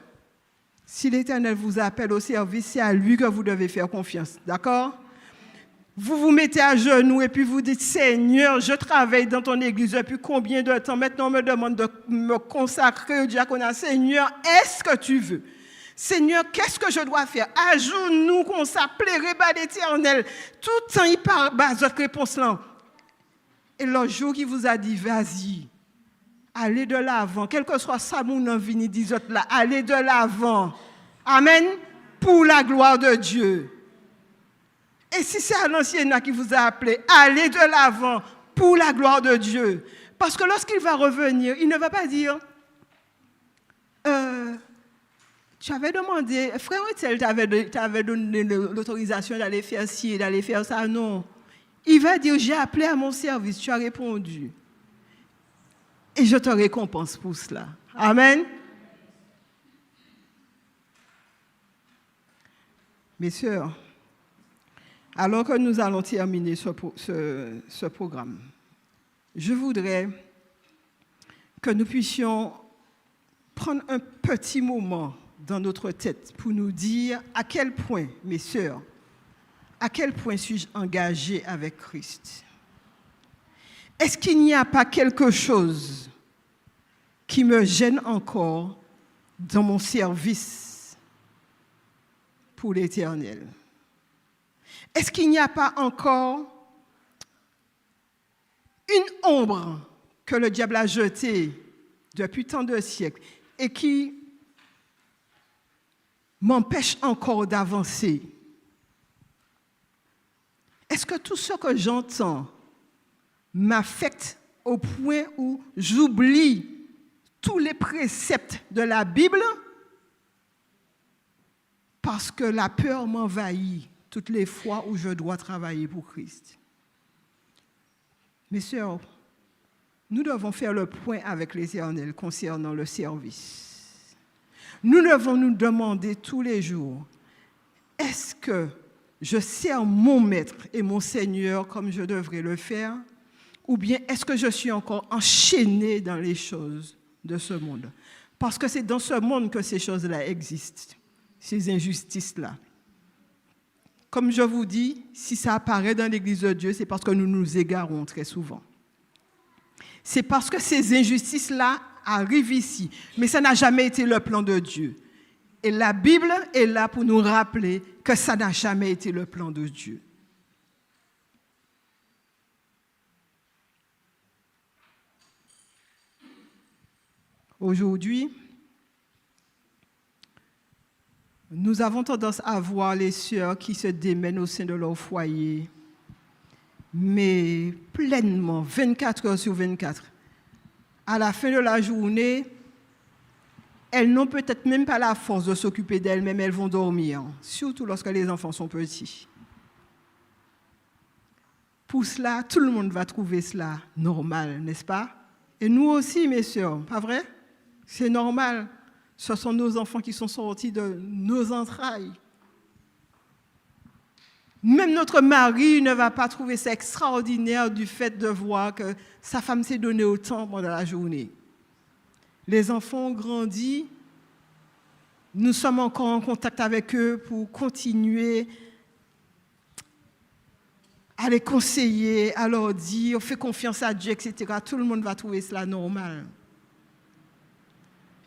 si l'Éternel vous appelle au service, c'est à lui que vous devez faire confiance. D'accord? Vous vous mettez à genoux et puis vous dites, Seigneur, je travaille dans ton église depuis combien de temps? Maintenant, on me demande de me consacrer au diaconat. Seigneur, est-ce que tu veux? Seigneur, qu'est-ce que je dois faire? À genoux, qu'on s'appelait Réba l'Éternel. Tout le temps, il parle bas votre réponse là. Et le jour qui vous a dit, vas-y, allez de l'avant. Quel que soit ça, mon envie, ni dit autres là, allez de l'avant. Amen. Pour la gloire de Dieu. Et si c'est à l'ancien qui vous a appelé, allez de l'avant pour la gloire de Dieu. Parce que lorsqu'il va revenir, il ne va pas dire, tu avais demandé, frère Etiel t'avais donné l'autorisation d'aller faire ci et d'aller faire ça. Non. Il va dire, j'ai appelé à mon service, tu as répondu. Et je te récompense pour cela. Amen. Mes sœurs, alors que nous allons terminer ce programme, je voudrais que nous puissions prendre un petit moment dans notre tête pour nous dire à quel point, mes sœurs, à quel point suis-je engagée avec Christ? Est-ce qu'il n'y a pas quelque chose qui me gêne encore dans mon service pour l'Éternel? Est-ce qu'il n'y a pas encore une ombre que le diable a jetée depuis tant de siècles et qui m'empêche encore d'avancer? Est-ce que tout ce que j'entends m'affecte au point où j'oublie tous les préceptes de la Bible parce que la peur m'envahit toutes les fois où je dois travailler pour Christ? Mes sœurs, nous devons faire le point avec l'Éternel concernant le service. Nous devons nous demander tous les jours, est-ce que je sers mon maître et mon Seigneur comme je devrais le faire? Ou bien est-ce que je suis encore enchaîné dans les choses de ce monde? Parce que c'est dans ce monde que ces choses-là existent, ces injustices-là. Comme je vous dis, si ça apparaît dans l'Église de Dieu, c'est parce que nous nous égarons très souvent. C'est parce que ces injustices-là arrivent ici. Mais ça n'a jamais été le plan de Dieu. Et la Bible est là pour nous rappeler que ça n'a jamais été le plan de Dieu. Aujourd'hui, nous avons tendance à voir les sœurs qui se démènent au sein de leur foyer, mais pleinement, 24 heures sur 24. À la fin de la journée, elles n'ont peut-être même pas la force de s'occuper d'elles-mêmes, elles vont dormir, surtout lorsque les enfants sont petits. Pour cela, tout le monde va trouver cela normal, n'est-ce pas? Et nous aussi, mes sœurs, pas vrai? C'est normal. Ce sont nos enfants qui sont sortis de nos entrailles. Même notre mari ne va pas trouver ça extraordinaire du fait de voir que sa femme s'est donnée autant pendant la journée. Les enfants ont grandi. Nous sommes encore en contact avec eux pour continuer à les conseiller, à leur dire, fais confiance à Dieu, etc. Tout le monde va trouver cela normal.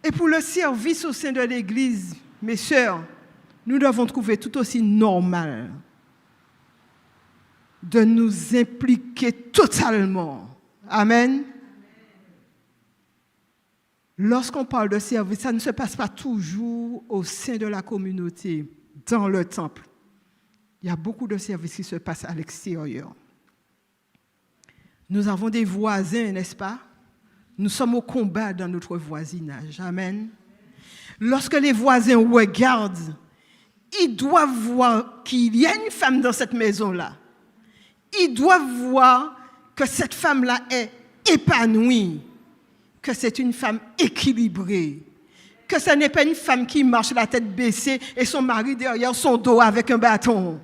Et pour le service au sein de l'Église, mes sœurs, nous devons trouver tout aussi normal de nous impliquer totalement. Amen. Lorsqu'on parle de service, ça ne se passe pas toujours au sein de la communauté, dans le temple. Il y a beaucoup de services qui se passent à l'extérieur. Nous avons des voisins, n'est-ce pas? Nous sommes au combat dans notre voisinage. Amen. Lorsque les voisins regardent, ils doivent voir qu'il y a une femme dans cette maison-là. Ils doivent voir que cette femme-là est épanouie, que c'est une femme équilibrée, que ce n'est pas une femme qui marche la tête baissée et son mari derrière son dos avec un bâton.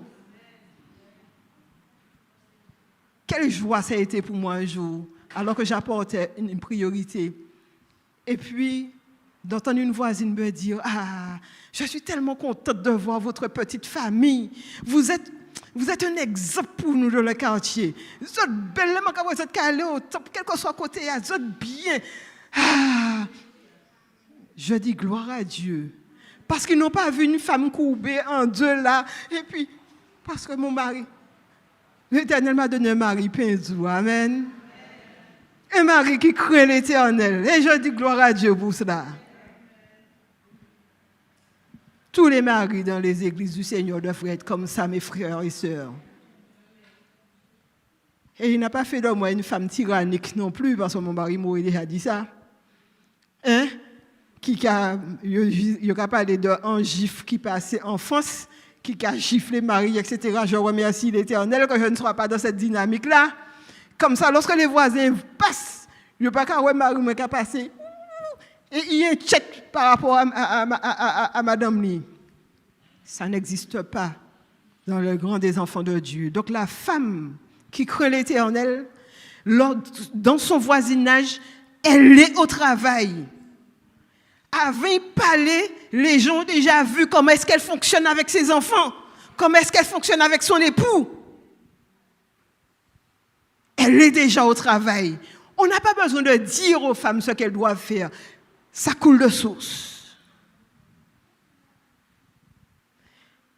Quelle joie ça a été pour moi un jour, alors que j'apportais une priorité. Et puis, d'entendre une voisine me dire « Ah, je suis tellement contente de voir votre petite famille. Vous êtes un exemple pour nous dans le quartier. Vous êtes belle, vous êtes calés au top, quel que soit côté, vous êtes bien. » Ah, je dis gloire à Dieu. Parce qu'ils n'ont pas vu une femme courbée en deux là. Et puis, parce que mon mari, l'Éternel m'a donné un mari pinzou. Amen. Un mari qui craint l'Éternel. Et je dis gloire à Dieu pour cela. Tous les maris dans les églises du Seigneur devraient être comme ça, mes frères et sœurs. Et il n'a pas fait de moi une femme tyrannique non plus, parce que mon mari m'a déjà dit ça. Hein? Il a parlé d'un gifle qui passait en France, qui a giflé Marie, etc. Je remercie l'Éternel que je ne sois pas dans cette dynamique-là. Comme ça, lorsque les voisins passent, je ne peux pas qu'un Marie qui a passé. Et il y a un check par rapport à Madame Lee. Ça n'existe pas dans le grand des enfants de Dieu. Donc la femme qui craint l'Éternel, dans son voisinage, elle est au travail. Avant de parler, les gens ont déjà vu comment est-ce qu'elle fonctionne avec ses enfants, comment est-ce qu'elle fonctionne avec son époux. Elle est déjà au travail. On n'a pas besoin de dire aux femmes ce qu'elles doivent faire. Ça coule de source.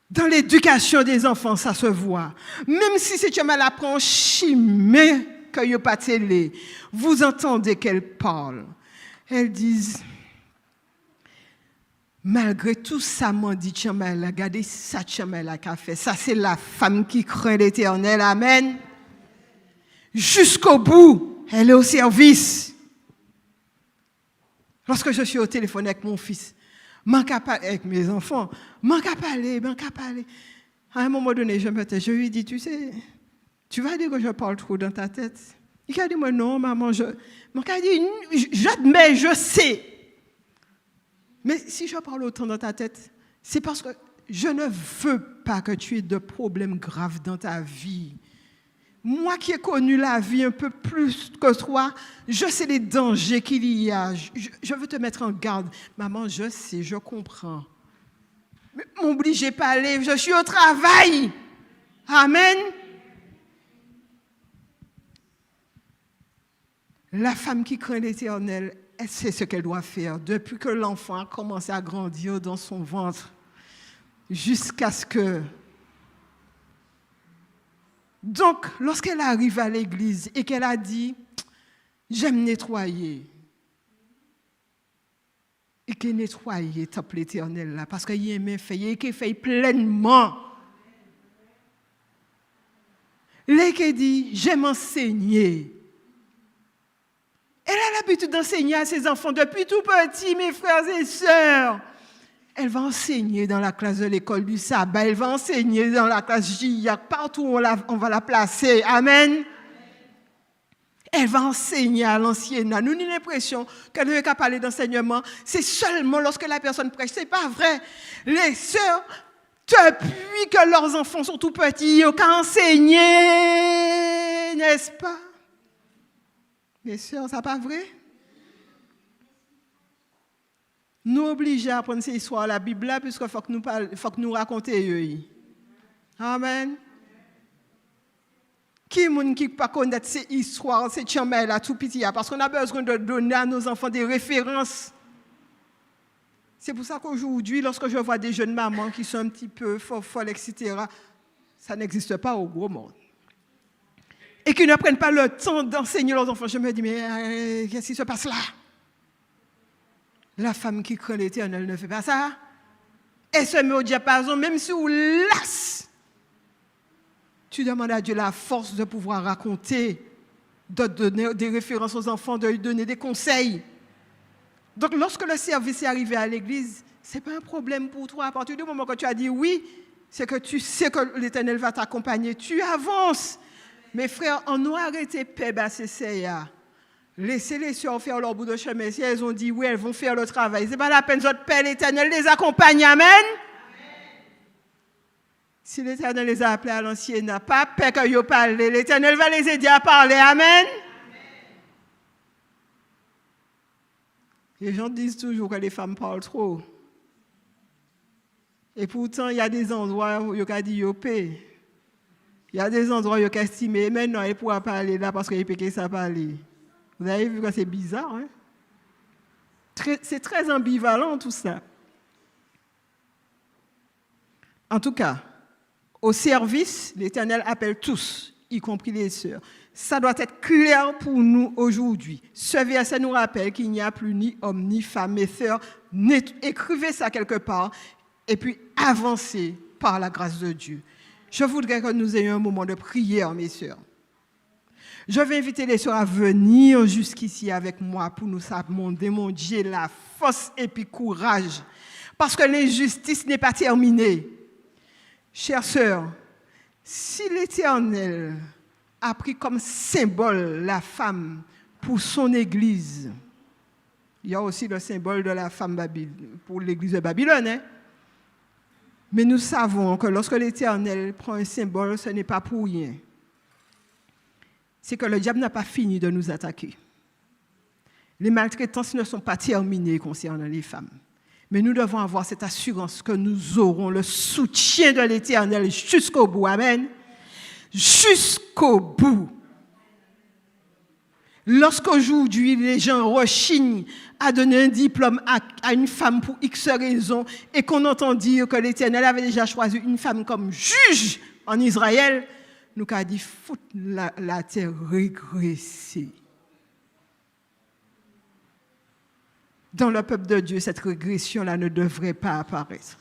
Dans l'éducation des enfants, ça se voit. Même si c'est mal apprend chimé que yo pas télé, vous entendez qu'elles parlent. Elles disent, malgré tout ça, m'a dit Chamel, regardez ça Chamel a fait. Ça c'est la femme qui craint l'Éternel. Amen. Jusqu'au bout, elle est au service. Lorsque je suis au téléphone avec mon fils, avec mes enfants, manque à parler. À un moment donné, je lui dis, tu sais, tu vas dire que je parle trop dans ta tête. Il a dit, moi non, maman, j'admets, je sais. Mais si je parle autant dans ta tête, c'est parce que je ne veux pas que tu aies de problèmes graves dans ta vie. Moi qui ai connu la vie un peu plus que toi, je sais les dangers qu'il y a. Je veux te mettre en garde. Maman, je sais, je comprends. Mais m'obligez pas à aller, je suis au travail. Amen. La femme qui craint l'Éternel, elle sait ce qu'elle doit faire depuis que l'enfant a commencé à grandir dans son ventre jusqu'à ce que... Donc, lorsqu'elle arrive à l'église et qu'elle a dit « J'aime nettoyer », et qu'elle nettoie top l'Éternel là, parce qu'il aime faire, et qu'elle fait pleinement. Là, qu'elle dit « J'aime enseigner ». Elle a l'habitude d'enseigner à ses enfants depuis tout petit, mes frères et sœurs. Elle va enseigner dans la classe de l'école du sabbat, elle va enseigner dans la classe JIAC, partout où on va la placer. Amen. Elle va enseigner à l'ancienne. Nous avons l'impression qu'elle ne veut pas parler d'enseignement. C'est seulement lorsque la personne prêche. Ce n'est pas vrai. Les sœurs, depuis que leurs enfants sont tout petits, ils ont qu'à enseigner, n'est-ce pas? Les sœurs, ça n'est pas vrai? Nous obligés à apprendre ces histoires à la Bible là, puisqu'il faut que nous racontions. Amen. Qui ne pas connaître ces histoires, ces chambres là, tout petit, parce qu'on a besoin de donner à nos enfants des références. C'est pour ça qu'aujourd'hui, lorsque je vois des jeunes mamans qui sont un petit peu folles, etc., ça n'existe pas au gros monde. Et qui ne prennent pas le temps d'enseigner leurs enfants. Je me dis, mais qu'est-ce qui se passe là? La femme qui craint l'Éternel ne fait pas ça. Et se met au diapason, même si on lasse. Tu demandes à Dieu la force de pouvoir raconter, de donner des références aux enfants, de lui donner des conseils. Donc, lorsque le service est arrivé à l'église, ce n'est pas un problème pour toi. À partir du moment que tu as dit oui, c'est que tu sais que l'Éternel va t'accompagner. Tu avances. Mes frères, on nous a arrêté PBACCA. Laissez les soeurs faire leur bout de chemin. Si elles ont dit oui, elles vont faire le travail. Ce n'est pas la peine, notre Père l'Éternel les accompagne. Amen. Si l'Éternel les a appelés à l'ancienne, n'a pas peur qu'ils parlent. L'Éternel va les aider à parler. Amen. Les gens disent toujours que les femmes parlent trop. Et pourtant, il y a des endroits où il y a dit yopé. Il y a des endroits où il y a estimé, mais non, il ne pourra pas aller là parce qu'il peut que ça parler. Vous avez vu que c'est bizarre, hein? C'est très ambivalent tout ça. En tout cas, au service, l'Éternel appelle tous, y compris les sœurs. Ça doit être clair pour nous aujourd'hui. Ce verset nous rappelle qu'il n'y a plus ni homme, ni femme, mais sœurs. Écrivez ça quelque part et puis avancez par la grâce de Dieu. Je voudrais que nous ayons un moment de prière, mes sœurs. Je vais inviter les sœurs à venir jusqu'ici avec moi pour nous demander la force et puis courage. Parce que l'injustice n'est pas terminée. Chères sœurs, si l'Éternel a pris comme symbole la femme pour son église, il y a aussi le symbole de la femme pour l'église de Babylone. Hein? Mais nous savons que lorsque l'Éternel prend un symbole, ce n'est pas pour rien. C'est que le diable n'a pas fini de nous attaquer. Les maltraitances ne sont pas terminées concernant les femmes. Mais nous devons avoir cette assurance que nous aurons le soutien de l'Éternel jusqu'au bout. Amen. Jusqu'au bout. Lorsqu'aujourd'hui les gens rechignent à donner un diplôme à une femme pour X raisons et qu'on entend dire que l'Éternel avait déjà choisi une femme comme juge en Israël, nous avons dit faut la terre régresser. Dans le peuple de Dieu, cette régression-là ne devrait pas apparaître.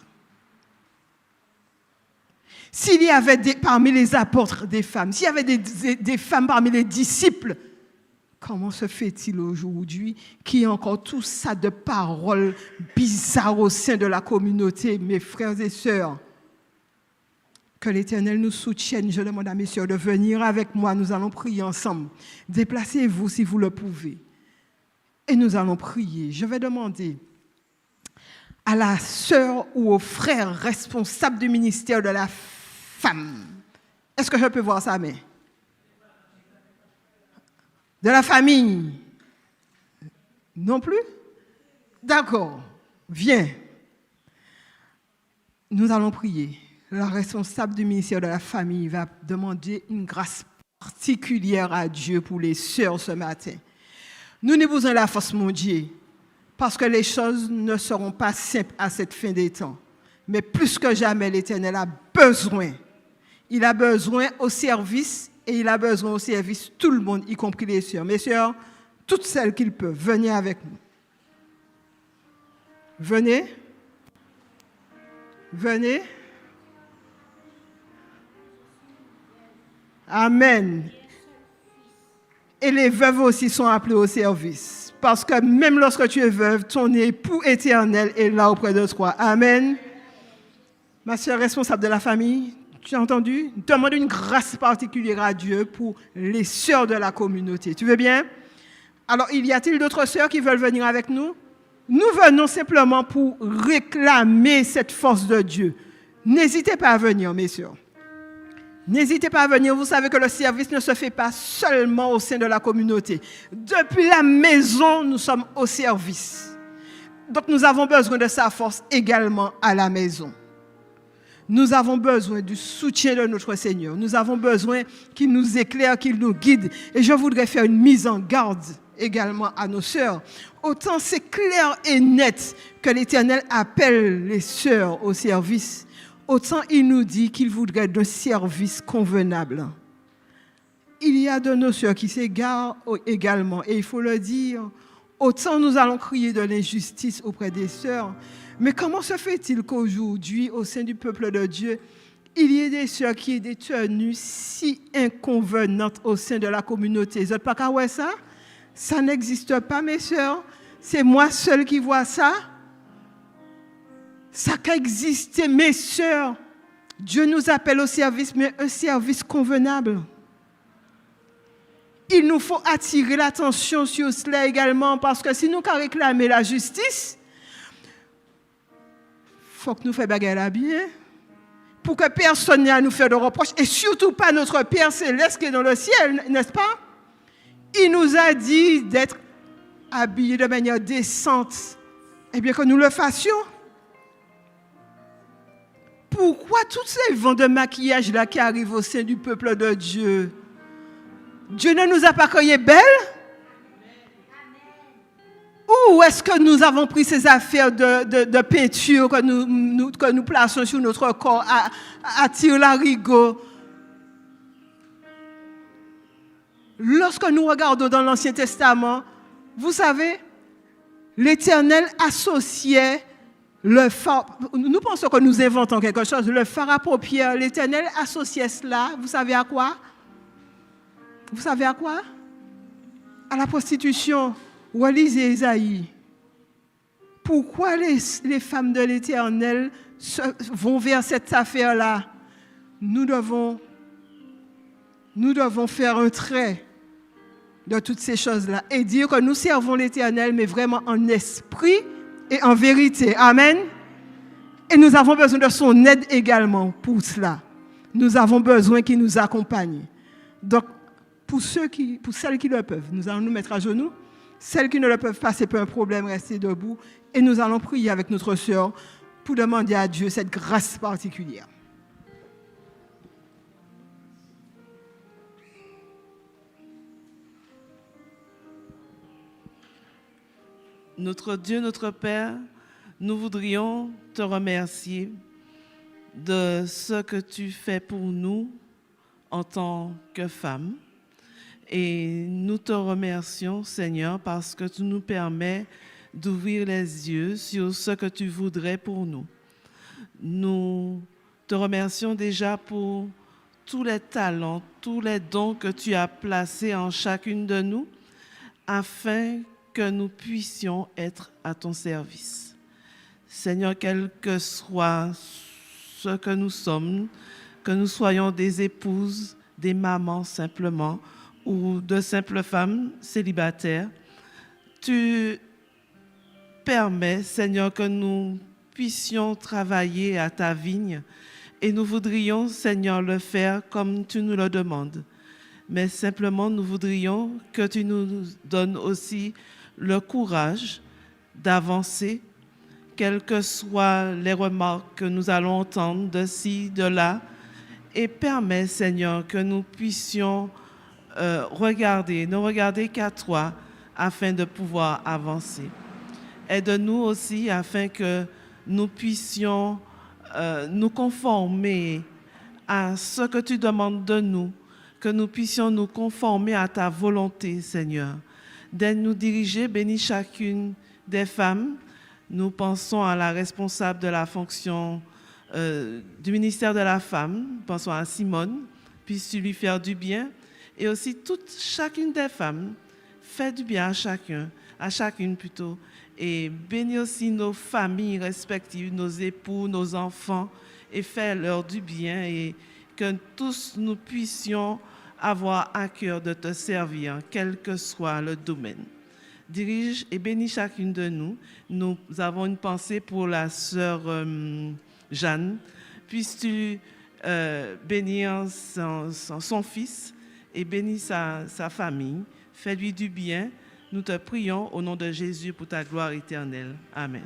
S'il y avait parmi les apôtres des femmes, s'il y avait des femmes parmi les disciples, comment se fait-il aujourd'hui qu'il y ait encore tout ça de paroles bizarres au sein de la communauté, mes frères et sœurs? Que l'Éternel nous soutienne. Je demande à mes sœurs de venir avec moi. Nous allons prier ensemble. Déplacez-vous si vous le pouvez. Et nous allons prier. Je vais demander à la sœur ou au frère responsable du ministère de la femme. Est-ce que je peux voir sa main? De la famille? Non plus? D'accord. Viens. Nous allons prier. La responsable du ministère de la famille va demander une grâce particulière à Dieu pour les sœurs ce matin. Nous n'avons besoin de la force, mon Dieu, parce que les choses ne seront pas simples à cette fin des temps. Mais plus que jamais, l'Éternel a besoin. Il a besoin au service et il a besoin au service tout le monde, y compris les sœurs. Mes sœurs, toutes celles qu'ils peuvent, venez avec nous. Venez. Venez. Amen. Et les veuves aussi sont appelées au service. Parce que même lorsque tu es veuve, ton époux éternel est là auprès de toi. Amen. Ma sœur responsable de la famille, tu as entendu? Demande une grâce particulière à Dieu pour les sœurs de la communauté. Tu veux bien? Alors, y a-t-il d'autres sœurs qui veulent venir avec nous? Nous venons simplement pour réclamer cette force de Dieu. N'hésitez pas à venir, mes sœurs. N'hésitez pas à venir. Vous savez que le service ne se fait pas seulement au sein de la communauté. Depuis la maison, nous sommes au service. Donc, nous avons besoin de sa force également à la maison. Nous avons besoin du soutien de notre Seigneur. Nous avons besoin qu'il nous éclaire, qu'il nous guide. Et je voudrais faire une mise en garde également à nos sœurs. Autant c'est clair et net que l'Éternel appelle les sœurs au service, autant il nous dit qu'il voudrait d'un service convenable. Il y a de nos sœurs qui s'égarent également, et il faut le dire, autant nous allons crier de l'injustice auprès des sœurs, mais comment se fait-il qu'aujourd'hui, au sein du peuple de Dieu, il y ait des sœurs qui aient des tenues si inconvenantes au sein de la communauté? Vous n'êtes pas qu'à voir ça? Ça n'existe pas, mes sœurs. C'est moi seule qui vois ça. Ça qu'a existé, mes sœurs. Dieu nous appelle au service, mais un service convenable. Il nous faut attirer l'attention sur cela également, parce que si nous réclamons la justice, il faut que nous fassions bagarre bien, pour que personne n'ait à nous faire de reproches, et surtout pas notre Père céleste qui est dans le ciel, n'est-ce pas? Il nous a dit d'être habillés de manière décente. Eh bien, que nous le fassions. Pourquoi tous ces vents de maquillage-là qui arrivent au sein du peuple de Dieu? Dieu ne nous a pas créés belles? Ou est-ce que nous avons pris ces affaires de peinture que nous plaçons sur notre corps à tire-larigot? Lorsque nous regardons dans l'Ancien Testament, vous savez, l'Éternel associait le phare. Nous pensons que nous inventons quelque chose. Le phare à paupières, l'Éternel associait cela. Vous savez à quoi? Vous savez à quoi? À la prostitution. Relisez Isaïe. Pourquoi les femmes de l'Éternel vont vers cette affaire-là? Nous devons faire un trait de toutes ces choses-là et dire que nous servons l'Éternel, mais vraiment en esprit et en vérité. Amen. Et nous avons besoin de son aide également pour cela. Nous avons besoin qu'il nous accompagne. Donc, pour celles qui le peuvent, nous allons nous mettre à genoux. Celles qui ne le peuvent pas, ce n'est pas un problème, rester debout. Et nous allons prier avec notre sœur pour demander à Dieu cette grâce particulière. Notre Dieu, notre Père, nous voudrions te remercier de ce que tu fais pour nous en tant que femmes. Et nous te remercions, Seigneur, parce que tu nous permets d'ouvrir les yeux sur ce que tu voudrais pour nous. Nous te remercions déjà pour tous les talents, tous les dons que tu as placés en chacune de nous, afin que nous puissions être à ton service. Seigneur, quel que soit ce que nous sommes, que nous soyons des épouses, des mamans simplement, ou de simples femmes célibataires, tu permets, Seigneur, que nous puissions travailler à ta vigne et nous voudrions, Seigneur, le faire comme tu nous le demandes. Mais simplement, nous voudrions que tu nous donnes aussi le courage d'avancer, quelles que soient les remarques que nous allons entendre de ci, de là, et permets, Seigneur, que nous puissions ne regarder qu'à toi afin de pouvoir avancer. Aide-nous aussi afin que nous puissions nous conformer à ce que tu demandes de nous, que nous puissions nous conformer à ta volonté, Seigneur. D'aide nous diriger, bénis chacune des femmes. Nous pensons à la responsable de la fonction du ministère de la Femme, pensons à Simone, puisses-tu lui faire du bien. Et aussi chacune des femmes, fais du bien à chacune plutôt. Et bénis aussi nos familles respectives, nos époux, nos enfants, et fais-leur du bien et que tous nous puissions avoir à cœur de te servir, quel que soit le domaine. Dirige et bénis chacune de nous. Nous avons une pensée pour la sœur Jeanne. Puisses-tu bénir son fils et bénis sa famille. Fais-lui du bien. Nous te prions au nom de Jésus pour ta gloire éternelle. Amen.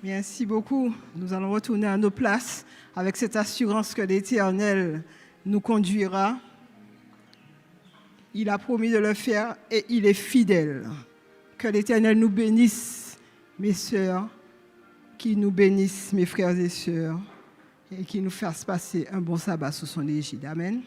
Merci beaucoup. Nous allons retourner à nos places avec cette assurance que l'Éternel nous conduira. Il a promis de le faire et il est fidèle. Que l'Éternel nous bénisse, mes sœurs, qu'il nous bénisse, mes frères et sœurs, et qu'il nous fasse passer un bon sabbat sous son égide. Amen.